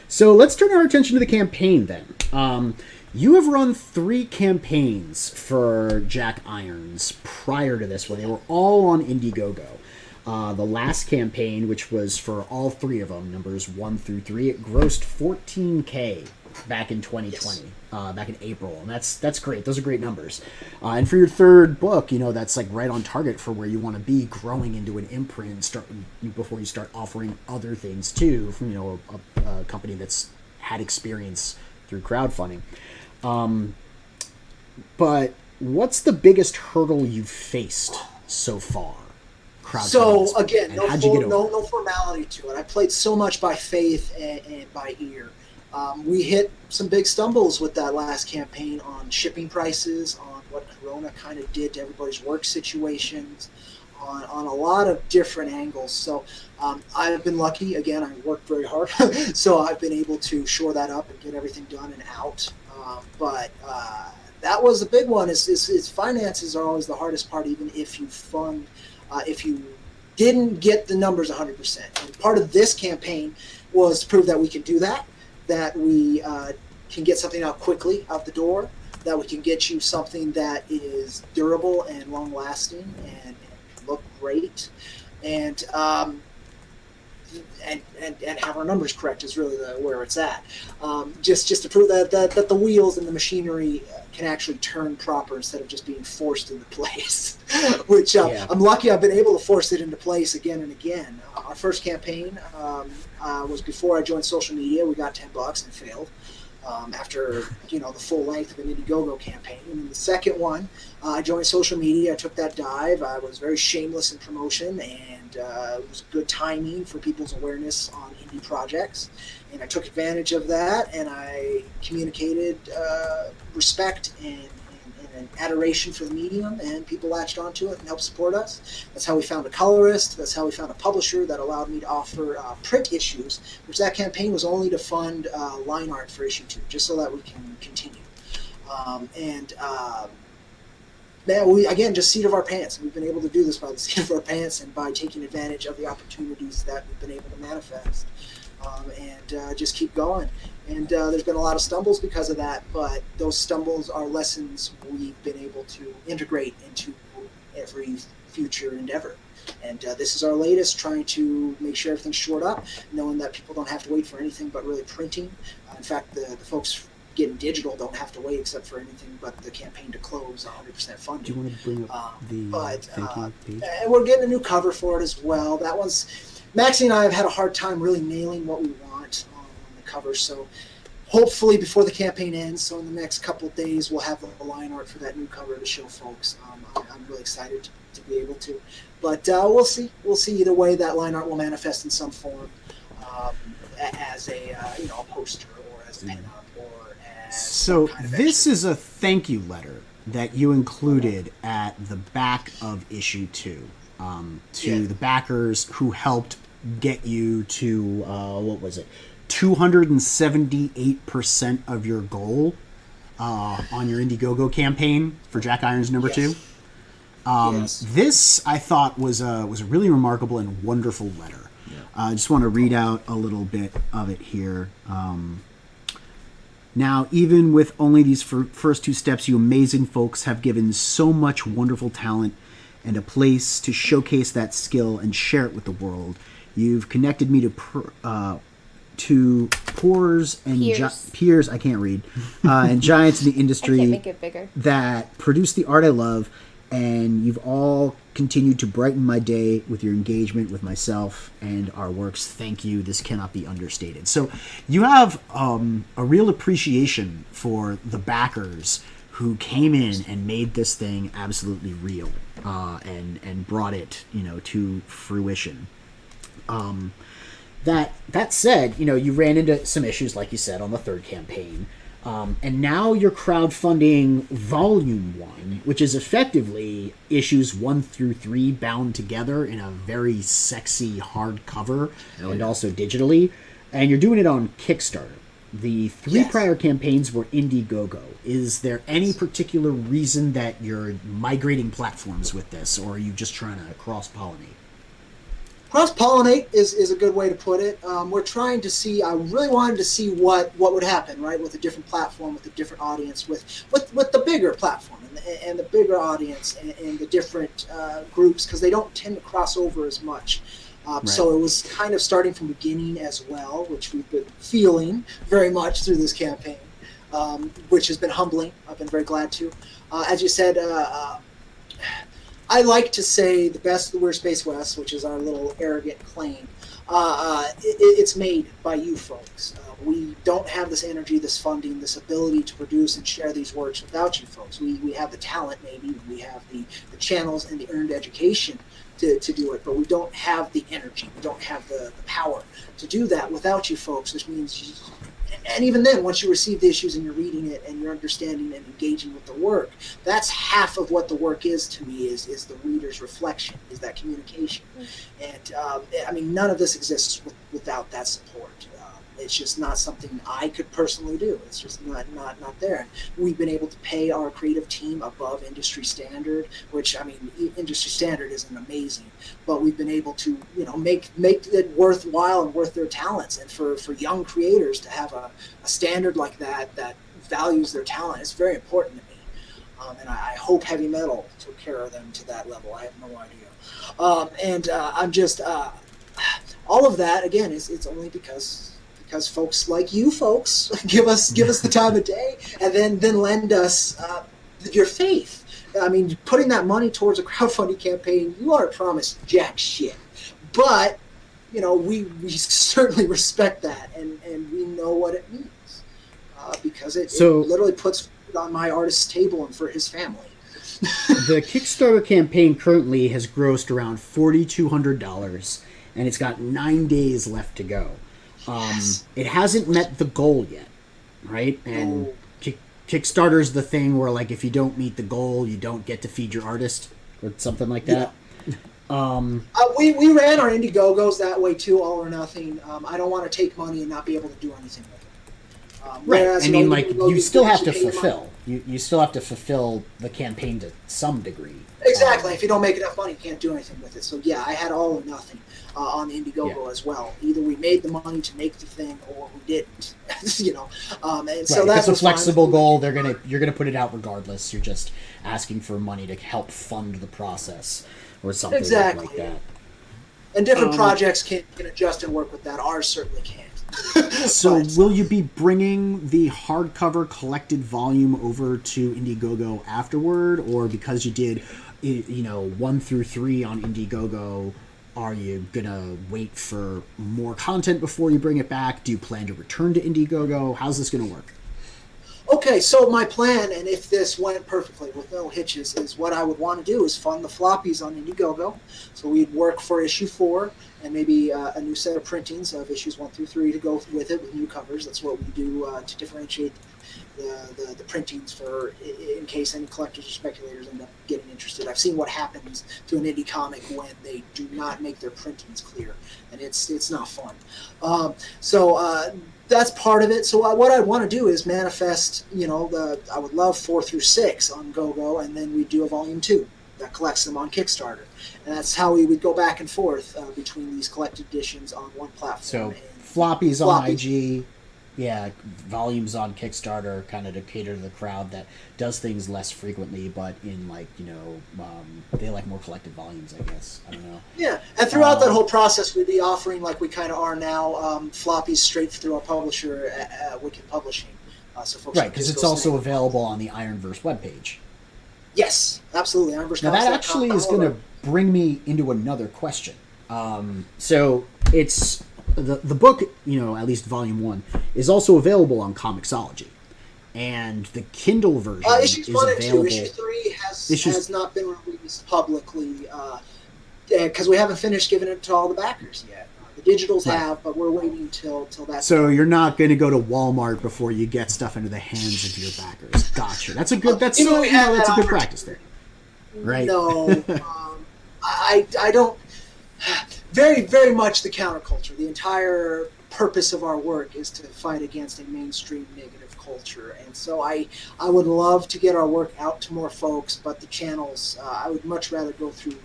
So let's turn our attention to the campaign then. You have run 3 campaigns for Jack Irons prior to this one. They were all on Indiegogo. The last campaign, which was for all 3 of them, numbers 1 through 3, it grossed $14,000 back in 2020, back in April, and that's great. Those are great numbers. And for your 3rd book, that's like right on target for where you want to be, growing into an imprint before you start offering other things too, from a company that's had experience through crowdfunding. But what's the biggest hurdle you've faced so far? So again, no formality to it. I played so much by faith and by ear. We hit some big stumbles with that last campaign on shipping prices, on what Corona kind of did to everybody's work situations, on a lot of different angles. So I've been lucky. Again, I worked very hard, so I've been able to shore that up and get everything done and out. But that was a big one. Is finances are always the hardest part, even if you fund. If you didn't get the numbers 100%. And part of this campaign was to prove that we can do that we can get something out quickly out the door, that we can get you something that is durable and long-lasting and look great. And and have our numbers correct is really where it's at. Just to prove that the wheels and the machinery can actually turn proper instead of just being forced into place. Which I'm lucky I've been able to force it into place again and again. Our first campaign was before I joined social media. We got $10 and failed. After the full length of an Indiegogo campaign. And then the second one, I joined social media. I took that dive. I was very shameless in promotion, and it was good timing for people's awareness on indie projects. And I took advantage of that, and I communicated respect and adoration for the medium, and people latched onto it and helped support us. That's how we found a colorist. That's how we found a publisher that allowed me to offer print issues, which that campaign was only to fund line art for issue 2, just so that we can continue. We, again, just seat of our pants. We've been able to do this by the seat of our pants and by taking advantage of the opportunities that we've been able to manifest. And just keep going. And there's been a lot of stumbles because of that, but those stumbles are lessons we've been able to integrate into every future endeavor. And this is our latest, trying to make sure everything's shored up, knowing that people don't have to wait for anything but really printing. In fact, the folks getting digital don't have to wait except for anything but the campaign to close 100% funded. Do you want to bring up the thank you page? And we're getting a new cover for it as well. That one's... Maxie and I have had a hard time really nailing what we want on the cover, so hopefully before the campaign ends, so in the next couple of days, we'll have the line art for that new cover to show folks. I'm really excited to be able to. But we'll see. We'll see either way. That line art will manifest in some form as a poster or as a pen-up or as... So this is a thank you letter that you included at the back of issue 2 to the backers who helped get you to, what was it, 278% of your goal on your Indiegogo campaign for Jack Irons number 2. This, I thought, was a really remarkable and wonderful letter. I just want to read out a little bit of it here. Now, even with only these first 2 steps, you amazing folks have given so much wonderful talent and a place to showcase that skill and share it with the world. You've connected me to peers and peers, I can't read, and giants in the industry I can't make it bigger. that produce the art I love, and you've all continued to brighten my day with your engagement with myself and our works. Thank you. This cannot be understated. So you have a real appreciation for the backers who came in and made this thing absolutely real and brought it, to fruition. That said, you ran into some issues, like you said, on the third campaign. And now you're crowdfunding Volume 1, which is effectively issues 1 through 3 bound together in a very sexy hardcover and also digitally. And you're doing it on Kickstarter. The 3 prior campaigns were Indiegogo. Is there any particular reason that you're migrating platforms with this, or are you just trying to cross-pollinate? Cross-pollinate is a good way to put it. We're trying to see, I really wanted to see what would happen, right, with a different platform, with a different audience, with the bigger platform and the bigger audience and the different groups, because they don't tend to cross over as much. So it was kind of starting from the beginning as well, which we've been feeling very much through this campaign, which has been humbling. I've been very glad to. As you said, I like to say the best of the Weird Space West, which is our little arrogant claim. It's made by you folks. We don't have this energy, this funding, this ability to produce and share these works without you folks. We have the talent, maybe. We have the channels and the earned education to do it, but we don't have the energy. We don't have the power to do that without you folks, which means... And even then, once you receive the issues and you're reading it and you're understanding and engaging with the work, that's half of what the work is to me, is the reader's reflection, is that communication. And, none of this exists without that support. It's just not something I could personally do. It's just not there. We've been able to pay our creative team above industry standard, which, industry standard isn't amazing, but we've been able to, make it worthwhile and worth their talents. And for young creators to have a standard like that values their talent is very important to me. And I hope heavy metal took care of them to that level. I have no idea. I'm just... all of that again it's only because folks like you folks give us the time of day, and then lend us your faith. I mean, putting that money towards a crowdfunding campaign, you aren't promised jack shit, but you know we certainly respect that, and we know what it means because it literally puts food on my artist's table and for his family. The Kickstarter campaign currently has grossed around $4,200, and it's got 9 days left to go. It hasn't met the goal yet, right? And Kickstarter's the thing where, like, if you don't meet the goal, you don't get to feed your artist, or something like that. We ran our Indiegogos that way too, all or nothing. I don't want to take money and not be able to do anything with it. Right. I mean, like, you still have to fulfill. You still have to fulfill the campaign to some degree. Exactly. If you don't make enough money, you can't do anything with it. So yeah, I had all or nothing on Indiegogo as well. Either we made the money to make the thing, or we didn't. you know, and so that's a flexible goal. You're gonna put it out regardless. You're just asking for money to help fund the process or something like that. And different projects can adjust and work with that. Ours certainly can't. So will you be bringing the hardcover collected volume over to Indiegogo afterward, or because you did 1 through 3 on Indiegogo, are you gonna wait for more content before you bring it back? Do you plan to return to Indiegogo? How's this gonna work? Okay, so my plan, and if this went perfectly with no hitches, is what I would want to do is fund the floppies on Indiegogo. So we'd work for issue 4 and maybe a new set of printings of issues 1 through 3 to go with it with new covers. That's what we do to differentiate the printings for in case any collectors or speculators end up getting interested. I've seen what happens to an indie comic when they do not make their printings clear, and it's not fun. That's part of it. So what I want to do is manifest, I would love 4 through 6 on GoGo, and then we do a volume 2 that collects them on Kickstarter. And that's how we would go back and forth between these collected editions on one platform. So floppies on IG, volumes on Kickstarter, kind of to cater to the crowd that does things less frequently, but in they like more collected volumes, I guess. I don't know. Yeah, and throughout that whole process, we'd be offering, like we kind of are now, floppies straight through our publisher at Wicked Publishing. So folks because it's also available on the Ironverse webpage. Yes, absolutely. Ironverse Now that actually is going to bring me into another question. So it's the book, at least volume 1, is also available on Comixology, and the Kindle version issues is 1 and available. 2. Issue 3 has not been released publicly because we haven't finished giving it to all the backers yet. The digitals have, but we're waiting till that. So you're not going to go to Walmart before you get stuff into the hands of your backers. Gotcha. That's a good. That's a good practice there, right? No, I don't. Very, very much the counterculture. The entire purpose of our work is to fight against a mainstream negative culture, and so I would love to get our work out to more folks, but the channels, I would much rather go through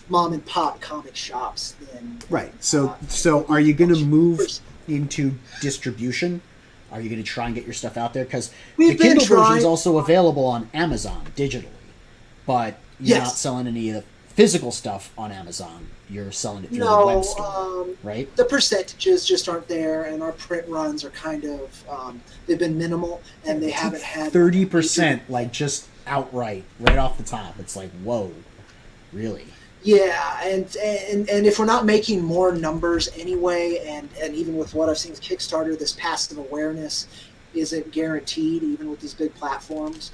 mom and pop comic shops than So are you going to move into distribution? Are you going to try and get your stuff out there? Because the Kindle version is also available on Amazon digitally, but you're not selling any of the physical stuff on Amazon. You're selling it through the web store, right? The percentages just aren't there, and our print runs are kind of they've been minimal, and they haven't had 30%, like just outright, right off the top. It's like, whoa, really? Yeah, and if we're not making more numbers anyway, and even with what I've seen with Kickstarter, this passive awareness isn't guaranteed, even with these big platforms.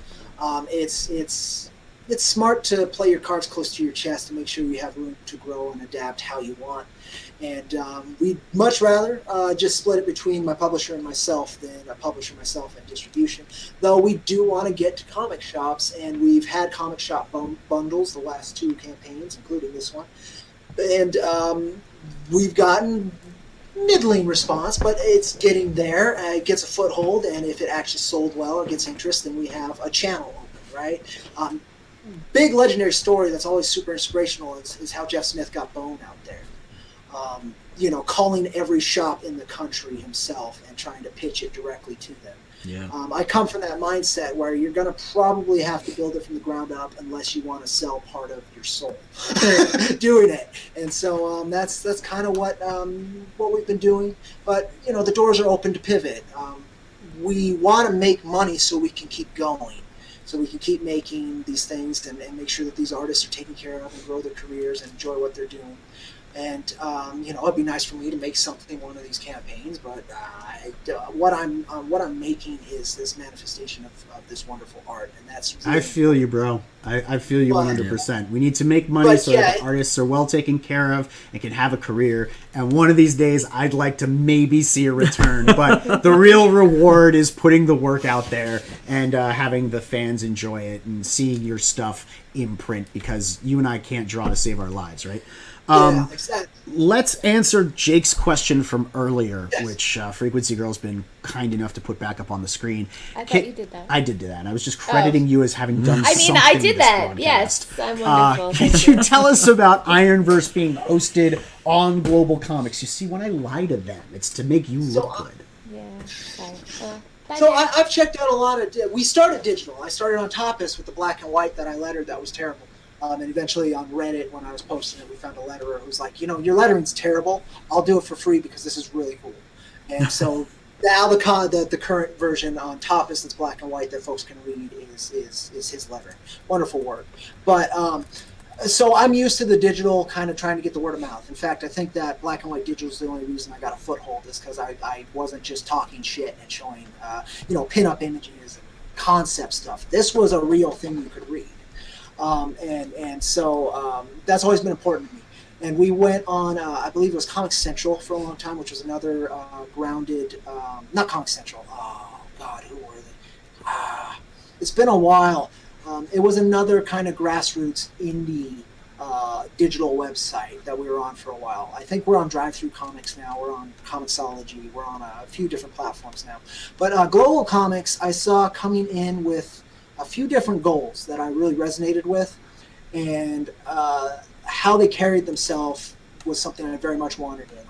It's smart to play your cards close to your chest to make sure you have room to grow and adapt how you want. And we'd much rather just split it between my publisher and myself than a publisher, myself, and distribution. Though we do want to get to comic shops, and we've had comic shop bundles the last 2 campaigns, including this one. And we've gotten middling response, but it's getting there. It gets a foothold, and if it actually sold well or gets interest, then we have a channel open, right? Big legendary story that's always super inspirational is how Jeff Smith got Bone out there. Calling every shop in the country himself and trying to pitch it directly to them. Yeah. I come from that mindset where you're going to probably have to build it from the ground up unless you want to sell part of your soul doing it. And so that's kind of what we've been doing. But the doors are open to pivot. We want to make money so we can keep going, so we can keep making these things and make sure that these artists are taken care of and grow their careers and enjoy what they're doing. And it'd be nice for me to make something one of these campaigns, but what I'm making is this manifestation of this wonderful art, and that's. Really I feel you, bro. I feel you 100%. We need to make money so that the artists are well taken care of and can have a career. And one of these days, I'd like to maybe see a return. But the real reward is putting the work out there and having the fans enjoy it and seeing your stuff in print, because you and I can't draw to save our lives, right? Exactly. Let's answer Jake's question from earlier, which Frequency Girl's been kind enough to put back up on the screen. I thought you did that. I did that. I was just crediting you as having done something. I did this that. broadcast. Yes, I'm wonderful. Could you tell us about Ironverse being hosted on Global Comics? You see, when I lie to them, it's to make you look good. Yeah, sorry. So I've checked out a lot of. We started digital. I started on Topis with the black and white that I lettered. That was terrible. And eventually on Reddit, when I was posting it, we found a letterer who was like, your lettering's terrible. I'll do it for free because this is really cool. And so now the current version on Topis that's black and white that folks can read is his lettering. Wonderful work. But so I'm used to the digital, kind of trying to get the word of mouth. In fact, I think that black and white digital is the only reason I got a foothold, is because I wasn't just talking shit and showing pin-up images and concept stuff. This was a real thing you could read. So that's always been important to me. And we went on, I believe it was Comics Central for a long time, which was another grounded, not Comics Central. Oh, God, who were they? It's been a while. It was another kind of grassroots indie digital website that we were on for a while. I think we're on Drive-Thru Comics now. We're on Comixology. We're on a few different platforms now. But Global Comics, I saw coming in with a few different goals that I really resonated with, and how they carried themselves was something I very much wanted in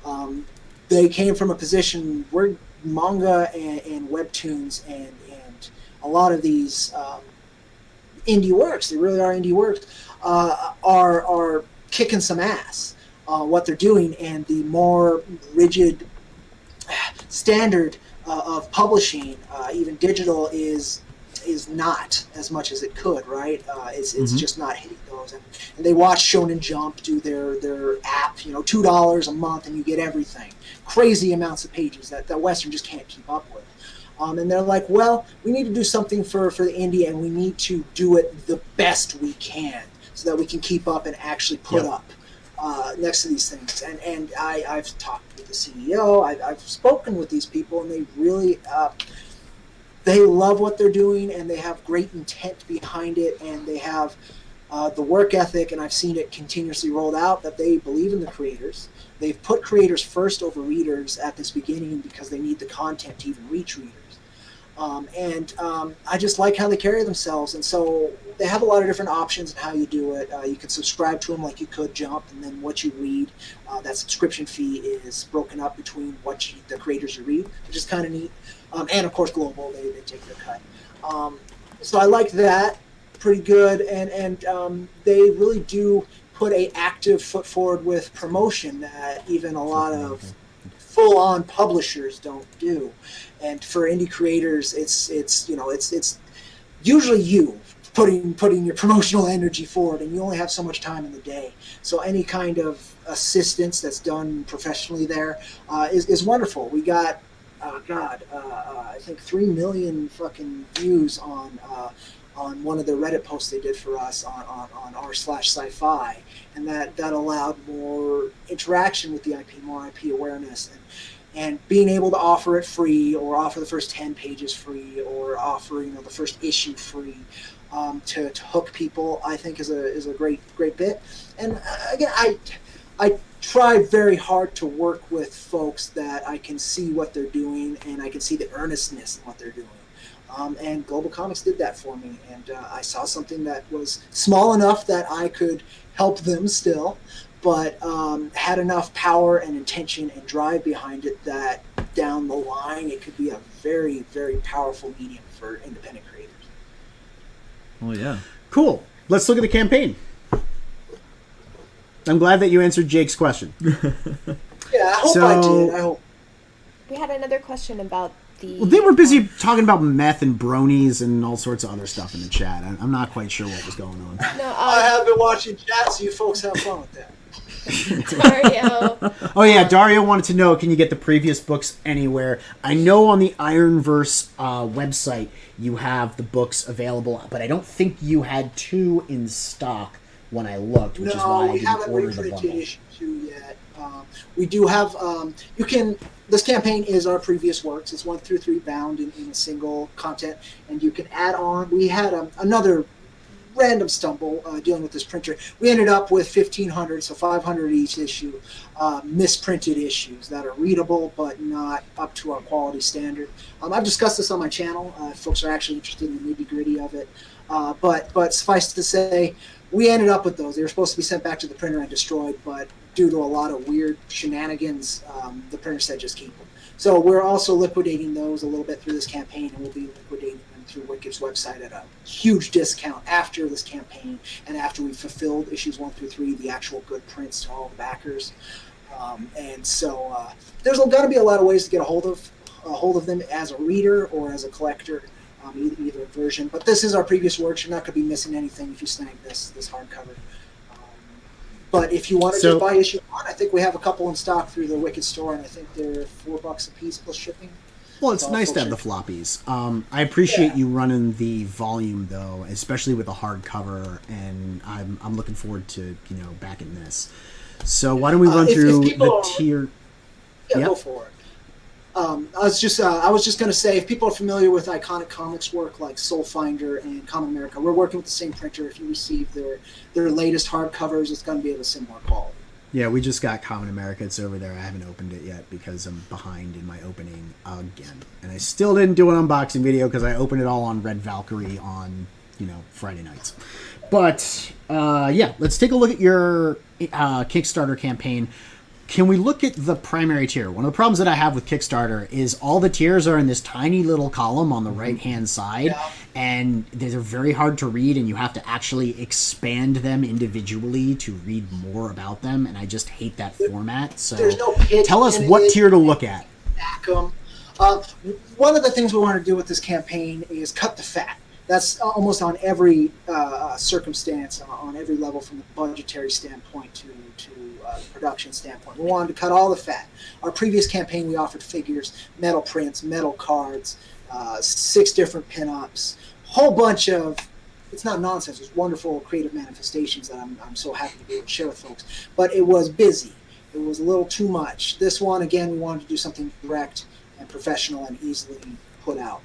on. They came from a position where manga and webtoons and a lot of these indie works, they really are indie works, are kicking some ass. What they're doing, and the more rigid standard of publishing, even digital, is not as much as it could, right? It's just not hitting those. And they watch Shonen Jump do their app, $2 a month and you get everything. Crazy amounts of pages that Western just can't keep up with. And they're like, well, we need to do something for the indie, and we need to do it the best we can so that we can keep up and actually put up next to these things. And I've talked with the CEO, I've spoken with these people, and they really... they love what they're doing, and they have great intent behind it, and they have the work ethic, and I've seen it continuously rolled out, that they believe in the creators. They've put creators first over readers at this beginning because they need the content to even reach readers. I just like how they carry themselves, and so they have a lot of different options in how you do it. You can subscribe to them like you could Jump, and then what you read, that subscription fee is broken up between the creators you read, which is kind of neat. And of course Global, they take their cut. So I like that, pretty good, and they really do put a active foot forward with promotion that even a lot of full-on publishers don't do. And for indie creators, it's usually you putting your promotional energy forward, and you only have so much time in the day. So any kind of assistance that's done professionally there is wonderful. We got I think 3 million fucking views on one of the Reddit posts they did for us on r/sci-fi, and that allowed more interaction with the IP, more IP awareness, and being able to offer it free, or offer the first 10 pages free, or offer the first issue free, to hook people, I think is a great bit. And again, I try very hard to work with folks that I can see what they're doing, and I can see the earnestness in what they're doing. And Global Comics did that for me, and I saw something that was small enough that I could help them still, but had enough power and intention and drive behind it that down the line, it could be a very, very powerful medium for independent creators. Oh yeah. Cool. Let's look at the campaign. I'm glad that you answered Jake's question. Yeah, I hope I did. I hope. We had another question about the. Well, they were busy talking about meth and bronies and all sorts of other stuff in the chat. I'm not quite sure what was going on. No, I have been watching chat, so you folks have fun with that. Dario. Oh yeah, Dario wanted to know, can you get the previous books anywhere? I know on the Ironverse website you have the books available, but I don't think you had 2 in stock when I looked, which is why I we didn't haven't order the reprinted bundle. issue 2 yet. We do have. You can. This campaign is our previous works. It's 1 through 3 bound in a single content, and you can add on. We had another random stumble dealing with this printer. We ended up with 1,500, so 500 each issue, misprinted issues that are readable but not up to our quality standard. I've discussed this on my channel. If folks are actually interested in the nitty-gritty of it. But suffice to say, we ended up with those. They were supposed to be sent back to the printer and destroyed, but due to a lot of weird shenanigans, the printer said just keep them. So we're also liquidating those a little bit through this campaign, and we'll be liquidating them through Wicked's website at a huge discount after this campaign and after we've fulfilled issues 1 through 3, the actual good prints to all the backers. And so there's going to be a lot of ways to get a hold of them as a reader or as a collector, either version. But this is our previous works. You're not going to be missing anything if you snag this hardcover. But if you want to just buy issue 1, I think we have a couple in stock through the Wicked store, and I think they're $4 a piece plus shipping. Well, it's nice to have the floppies. I appreciate you running the volume though, especially with the hardcover, and I'm looking forward to backing this. So why don't we run through the tier? Yeah, go for it. I was just going to say, if people are familiar with iconic comics work like Soul Finder and Common America, we're working with the same printer. If you receive their latest hardcovers, it's going to be of a similar quality. Yeah, we just got Common America. It's over there. I haven't opened it yet because I'm behind in my opening again. And I still didn't do an unboxing video because I opened it all on Red Valkyrie on, Friday nights. But, yeah, let's take a look at your Kickstarter campaign. Can we look at the primary tier? One of the problems that I have with Kickstarter is all the tiers are in this tiny little column on the right-hand side, and they're very hard to read, and you have to actually expand them individually to read more about them, and I just hate that format. So there's no pitch. Tell us what tier to look at. One of the things we want to do with this campaign is cut the fat. That's almost on every circumstance, on every level, from the budgetary standpoint to production standpoint. We wanted to cut all the fat. Our previous campaign, we offered figures, metal prints, metal cards, 6 different pinups, whole bunch of, it's not nonsense, it's wonderful creative manifestations that I'm so happy to be able to share with folks. But it was busy. It was a little too much. This one, again, we wanted to do something direct and professional and easily put out.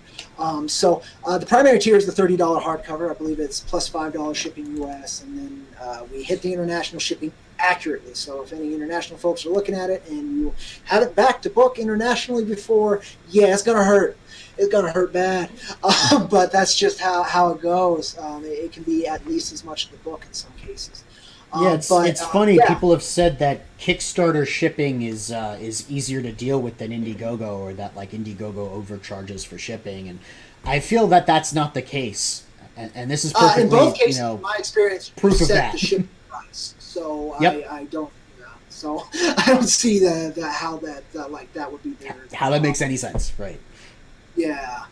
So the primary tier is the $30 hardcover. I believe it's plus $5 shipping US, and then we hit the international shipping accurately. So if any international folks are looking at it and you haven't backed a book internationally before, yeah, it's gonna hurt. It's gonna hurt bad, but that's just how it goes. It can be at least as much of the book in some cases. Yeah, it's funny. Yeah. People have said that Kickstarter shipping is easier to deal with than Indiegogo, or that like Indiegogo overcharges for shipping, and I feel that that's not the case. And this is perfectly, in both cases, in my experience, proof of set that. The shipping price. So yep. I don't. So I don't see how that would be there. How that makes any sense, right? Yeah,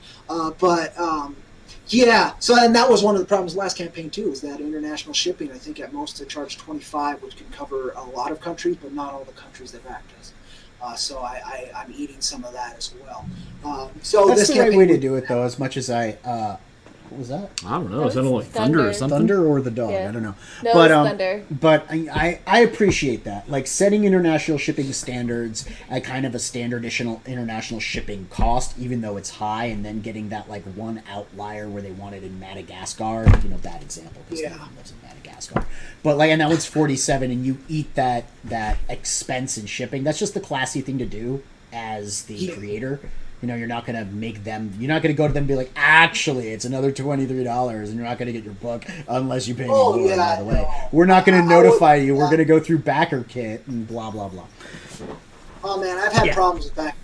yeah. So, and that was one of the problems last campaign too, is that international shipping. I think at most they charge $25, which can cover a lot of countries, but not all the countries that backed us. So I'm eating some of that as well. So that's this the right way to do it, though. As much as what was that? I don't know. It sounded like thunder or something. Thunder or the dog? Yeah. I don't know. No, it's thunder. But I appreciate that. Like setting international shipping standards at kind of a standard international shipping cost, even though it's high, and then getting that like one outlier where they want it in Madagascar. Bad example because no one lives in Madagascar. But like, and that one's 47, and you eat that expense in shipping. That's just the classy thing to do as the creator. You're not going to make them, you're not going to go to them and be like, actually, it's another $23, and you're not going to get your book unless you pay me more, by the way. We're not going to notify you. We're going to go through backer kit and blah, blah, blah. Oh, man, I've had problems with backer.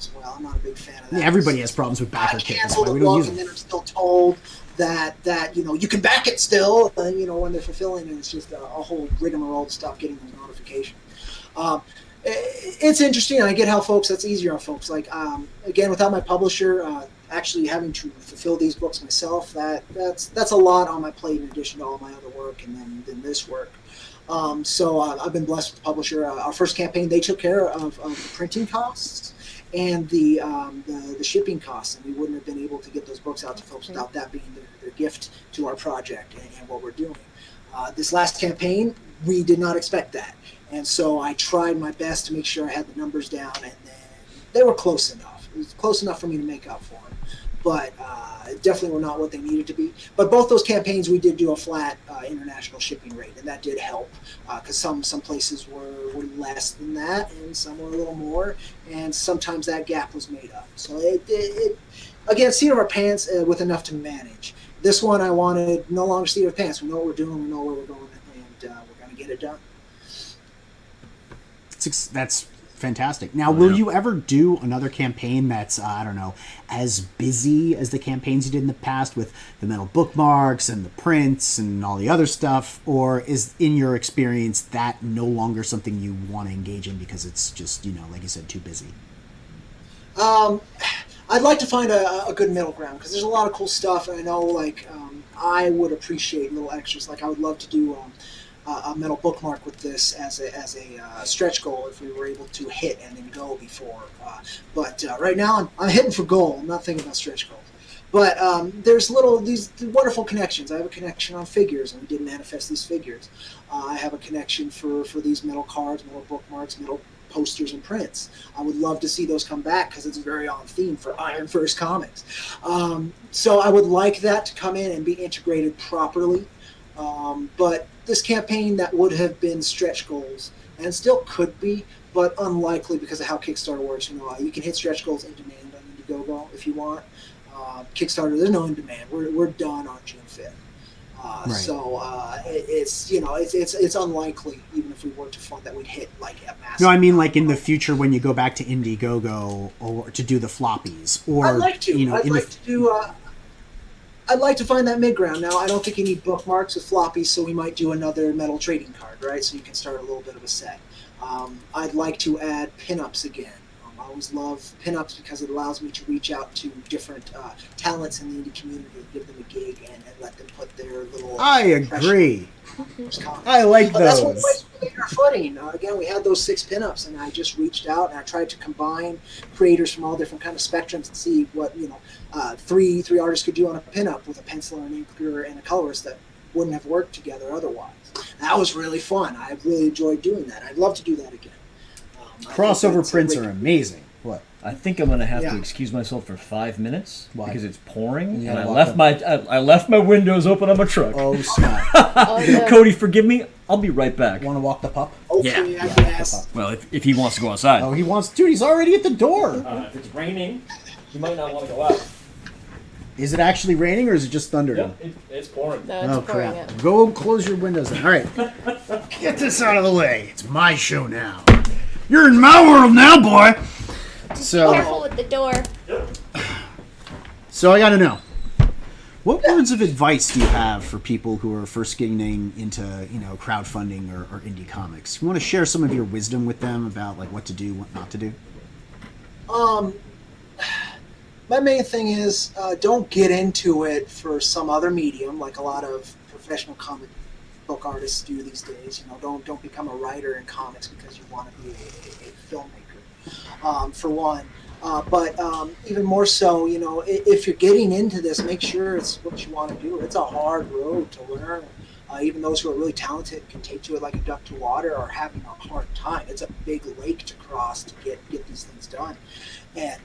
as well. I'm not a big fan of that. Yeah, everybody has problems with I backer kit. That's cancel why the we don't book, use and them. then I'm still told that you can back it still, when they're fulfilling, and it's just a whole rigmarole to stop getting those notifications. It's interesting. I get how that's easier on folks. Like, again, without my publisher, actually having to fulfill these books myself, that's a lot on my plate in addition to all my other work and then this work. So I've been blessed with the publisher. Our first campaign, they took care of the printing costs and the shipping costs, and we wouldn't have been able to get those books out to folks without that being their gift to our project and what we're doing. This last campaign, we did not expect that, and so I tried my best to make sure I had the numbers down, and then they were close enough. It was close enough for me to make up for them, but definitely were not what they needed to be. But both those campaigns, we did do a flat international shipping rate, and that did help because some places were less than that, and some were a little more, and sometimes that gap was made up. So it again, seat of our pants with enough to manage. This one, I wanted no longer seat of our pants. We know what we're doing, we know where we're going, and we're going to get it done. That's fantastic. Now, will you ever do another campaign that's, I don't know, as busy as the campaigns you did in the past with the metal bookmarks and the prints and all the other stuff? Or is, in your experience, that no longer something you want to engage in because it's just, like you said, too busy? I'd like to find a good middle ground because there's a lot of cool stuff, and I know, I would appreciate little extras. Like, I would love to do a metal bookmark with this as a stretch goal if we were able to hit and then go before. But right now I'm hitting for goal. I'm not thinking about stretch goals. But there's these wonderful connections. I have a connection on figures, and we did manifest these figures. I have a connection for these metal cards, metal bookmarks, metal posters and prints. I would love to see those come back because it's very on theme for Ironverse Comics. So I would like that to come in and be integrated properly. But this campaign, that would have been stretch goals, and still could be, but unlikely because of how Kickstarter works. You can hit stretch goals in demand on Indiegogo if you want. Kickstarter, there's no in demand. We're done on June 5th. Right. So it's unlikely, even if we were to fund that, we'd hit like a massive. No, I mean like in the future when you go back to Indiegogo or to do the floppies, or I'd like to. I'd like to find that mid ground. Now, I don't think you need bookmarks with floppies, so we might do another metal trading card, right? So you can start a little bit of a set. I'd like to add pinups again. I always love pinups because it allows me to reach out to different talents in the indie community and give them a gig and let them put their little. I agree. I like those. That's one place we made our footing. Again, we had those 6 pinups, and I just reached out and I tried to combine creators from all different kind of spectrums and see what three artists could do on a pinup with a penciler, an inker, and a colorist that wouldn't have worked together otherwise. That was really fun. I really enjoyed doing that. I'd love to do that again. Crossover prints are amazing. What? I think I'm gonna have to excuse myself for 5 minutes. Why? Because it's pouring, Yeah, and I left my windows open on my truck. Oh, snap. Oh, no. Cody, forgive me. I'll be right back. Want to walk the pup? Okay, Yeah. I guess. Well, if he wants to go outside. Oh, he wants... Dude, he's already at the door. If it's raining, you might not want to go out. Is it actually raining or is it just thundering? It's pouring. No, it's Oh, pouring crap. out. Go close your windows then. All right. Get this out of the way. It's my show now. You're in my world now, boy. Careful with the door. So I got to know, what words of advice do you have for people who are first getting into, crowdfunding or indie comics? You want to share some of your wisdom with them about like what to do, what not to do? My main thing is don't get into it for some other medium, like a lot of professional comic book artists do these days. Don't become a writer in comics because you want to be a filmmaker, for one. But even more so, if you're getting into this, make sure it's what you want to do. It's a hard road to learn. Even those who are really talented can take to it like a duck to water are having a hard time. It's a big lake to cross to get these things done. And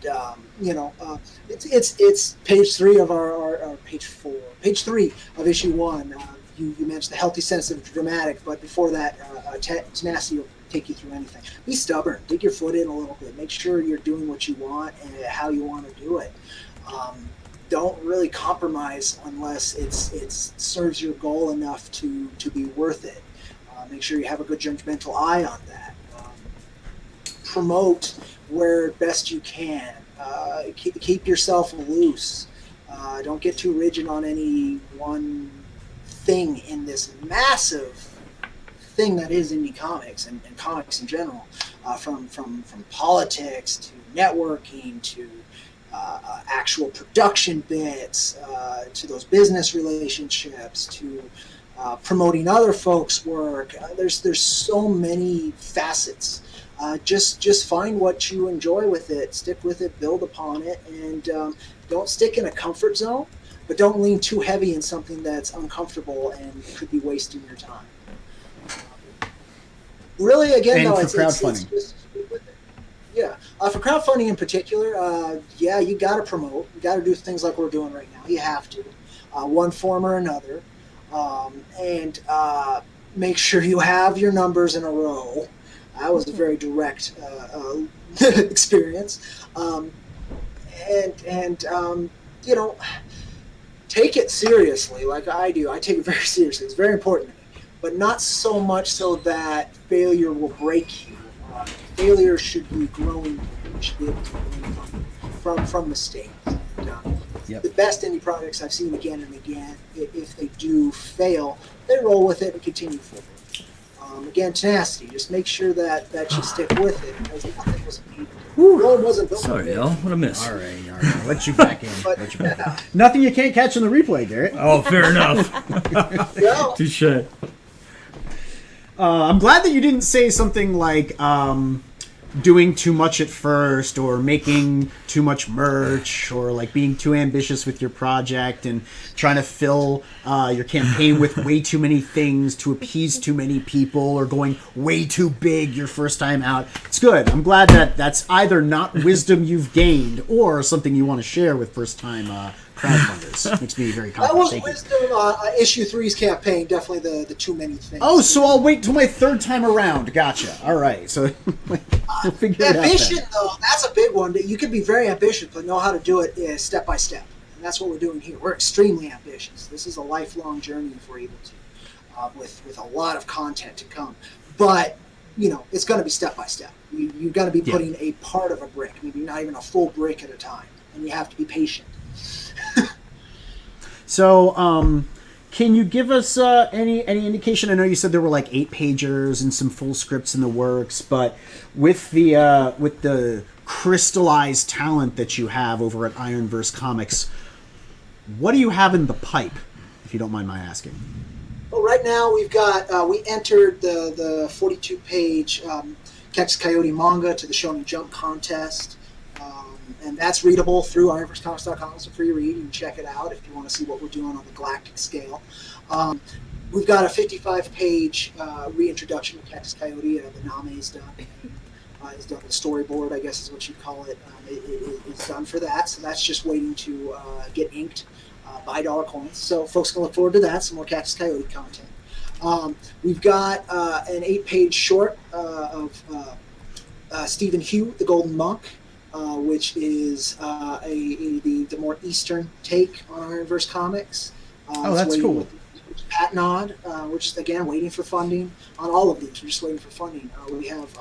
it's page 3 of our page 4, page 3 of issue 1. You mentioned the healthy, sensitive, dramatic, but before that, tenacity will take you through anything. Be stubborn. Dig your foot in a little bit. Make sure you're doing what you want and how you want to do it. Don't really compromise unless it serves your goal enough to be worth it. Make sure you have a good judgmental eye on that. promote where best you can. Keep yourself loose. Don't get too rigid on any one thing in this massive thing that is indie comics and comics in general, from politics to networking to actual production bits, to those business relationships, to promoting other folks' work. There's so many facets. Just find what you enjoy with it, stick with it, build upon it, and don't stick in a comfort zone, but don't lean too heavy in something that's uncomfortable and could be wasting your time. Really, again, And though, for it's crowdfunding. just stick with it. Yeah, for crowdfunding in particular, you got to promote. You got to do things like we're doing right now. You have to, one form or another, and make sure you have your numbers in a row. That was a very direct experience, and take it seriously like I do. I take it very seriously. It's very important to me, but not so much so that failure will break you. Failure should be growing. You should be able to learn from mistakes. Yep. The best indie projects I've seen again and again, if they do fail, they roll with it and continue forward. Again, tenacity. Just make sure that you stick with it, because nothing was made. Rome wasn't built. Sorry, Al. What a miss. All right. I'll let you back in. But, Let you back in. Nothing you can't catch in the replay, Garrett. Oh, fair enough. yeah. Touche. I'm glad that you didn't say something like doing too much at first, or making too much merch, or like being too ambitious with your project and trying to fill your campaign with way too many things to appease too many people, or going way too big your first time out. It's good. I'm glad that that's either not wisdom you've gained or something you want to share with first-time crowdfunders. Makes me very That confident. was Thank you. wisdom. Issue 3's campaign, definitely the too many things. Oh, so I'll wait till my third time around. Gotcha. All right. So we'll figure it out Ambition, then. though, that's a big one. You can be very ambitious, but know how to do it step by step. And that's what we're doing here. We're extremely ambitious. This is a lifelong journey if we're able to, with a lot of content to come. But, it's going to be step by step. You've got to be putting a part of a brick, maybe not even a full brick at a time. And you have to be patient. So, can you give us any indication? I know you said there were like 8-pagers and some full scripts in the works, but with the crystallized talent that you have over at Ironverse Comics, what do you have in the pipe, if you don't mind my asking? Well, right now we've got we entered the 42-page Cactus Coyote manga to the Shonen Jump contest. And that's readable through ironversecomics.com. It's a free read. You can check it out if you want to see what we're doing on the galactic scale. We've got a 55-page reintroduction of Cactus Coyote. The Name is done. Is done. The storyboard, I guess is what you'd call it, is done for that. So that's just waiting to get inked by dollar coins. So folks can look forward to that. Some more Cactus Coyote content. We've got an 8-page short of Stephen Hugh, the Golden Monk. Which is the more Eastern take on Ironverse Comics. That's cool. Pat Nod, which is, again, waiting for funding on all of these. We're just waiting for funding. We have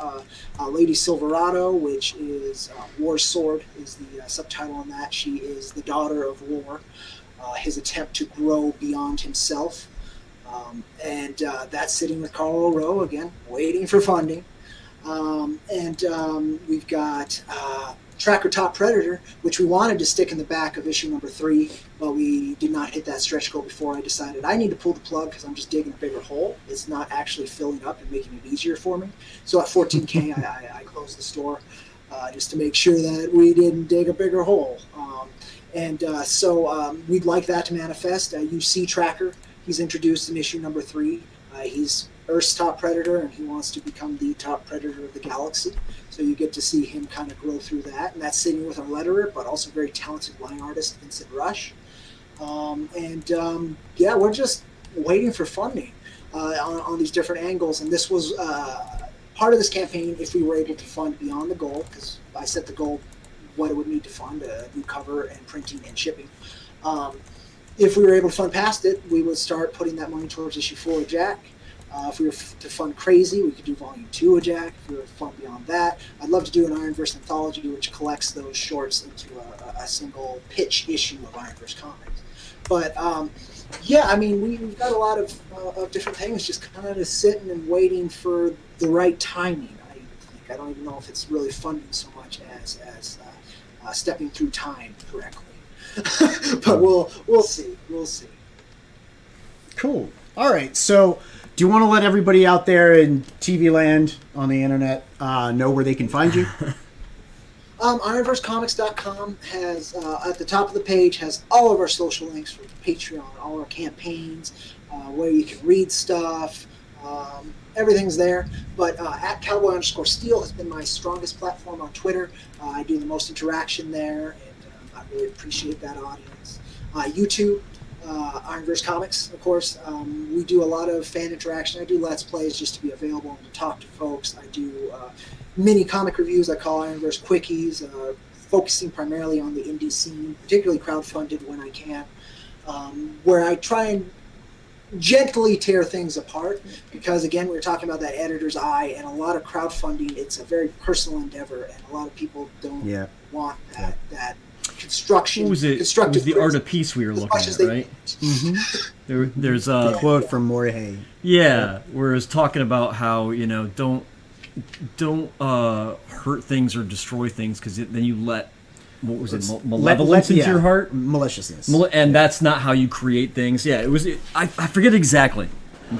Lady Silverado, which is War's Sword is the subtitle on that. She is the daughter of War, his attempt to grow beyond himself. And that's sitting with Carl O'Rowe, again, waiting for funding. We've got Tracker Top Predator, which we wanted to stick in the back of issue number 3, but we did not hit that stretch goal before I decided I need to pull the plug because I'm just digging a bigger hole. It's not actually filling up and making it easier for me. So at 14K, I closed the store just to make sure that we didn't dig a bigger hole. So we'd like that to manifest. UC Tracker, he's introduced in issue number 3. He's Earth's top predator, and he wants to become the top predator of the galaxy. So you get to see him kind of grow through that, and that's sitting with our letterer, but also very talented line artist Vincent Rush. We're just waiting for funding on these different angles, and this was part of this campaign. If we were able to fund beyond the goal, because I set the goal what it would need to fund, new cover and printing and shipping. If we were able to fund past it, we would start putting that money towards issue 4 of Jack. If we were to fund Crazy, we could do Volume 2 of Jack. If we were to fund beyond that, I'd love to do an Ironverse anthology, which collects those shorts into a single pitch issue of Ironverse Comics. But yeah, I mean, we've got a lot of different things, just kind of sitting and waiting for the right timing. I don't even know if it's really funding so much as stepping through time correctly. But we'll see. We'll see. Cool. All right. So, do you want to let everybody out there in TV land on the internet know where they can find you? Ironversecomics.com has, at the top of the page, has all of our social links for Patreon, all our campaigns, where you can read stuff. Everything's there. But at Cowboy_Steel has been my strongest platform on Twitter. I do the most interaction there, and I really appreciate that audience. YouTube, Ironverse Comics, of course. We do a lot of fan interaction. I do Let's Plays just to be available and to talk to folks. I do mini comic reviews I call Ironverse Quickies, focusing primarily on the indie scene, particularly crowdfunded when I can, where I try and gently tear things apart, because again, we were talking about that editor's eye, and a lot of crowdfunding, it's a very personal endeavor, and a lot of people don't want that construction. What was it? It was the art of peace we were looking at, right? Mm-hmm. There's a quote from Morihei. Yeah, where it's talking about how, don't hurt things or destroy things, because then you let, what was it, malevolence into your heart? Maliciousness. And that's not how you create things. Yeah, I forget exactly.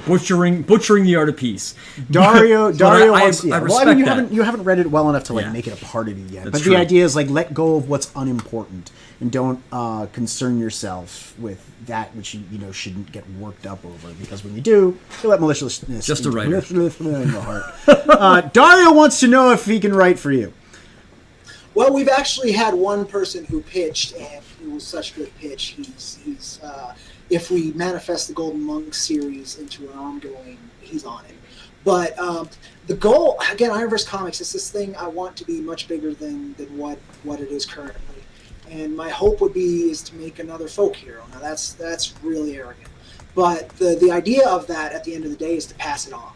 Butchering the art of peace. Dario wants. I respect that. You haven't read it well enough to make it a part of you yet. That's but true. the idea is let go of what's unimportant and don't concern yourself with that which you shouldn't get worked up over, because when you do, you let maliciousness just a writer in your heart. Dario wants to know if he can write for you. Well, we've actually had one person who pitched, and it was such a good pitch. He's if we manifest the Golden Monk series into an ongoing, he's on it. But the goal, again, Ironverse Comics, is this thing I want to be much bigger than what it is currently. And my hope would be is to make another folk hero. Now that's really arrogant. But the idea of that at the end of the day is to pass it on.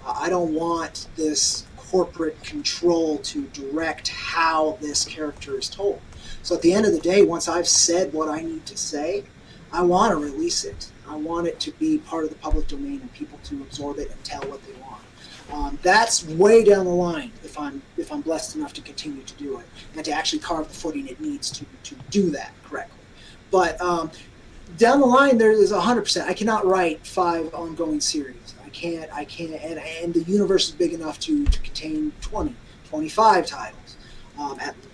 I don't want this corporate control to direct how this character is told. So at the end of the day, once I've said what I need to say, I want to release it. I want it to be part of the public domain and people to absorb it and tell what they want. That's way down the line if I'm blessed enough to continue to do it and to actually carve the footing it needs to do that correctly. But down the line, there is 100%. I cannot write 5 ongoing series. I can't, and the universe is big enough to contain 20, 25 titles,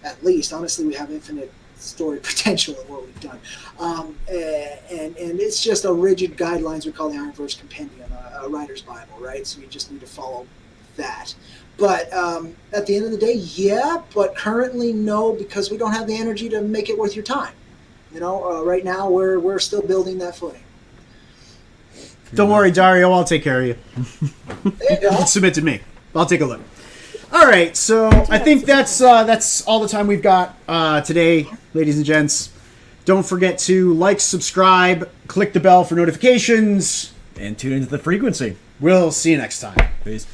at least. Honestly, we have infinite story potential in what we've done. And it's just a rigid guidelines we call the Ironverse Compendium, a writer's Bible, right? So you just need to follow that. But at the end of the day, yeah, but currently no, because we don't have the energy to make it worth your time. Right now we're still building that footing. Don't worry, Dario. I'll take care of you. There you go. Submit to me. I'll take a look. All right, so I think that's all the time we've got today, ladies and gents. Don't forget to like, subscribe, click the bell for notifications, and tune into the frequency. We'll see you next time. Peace.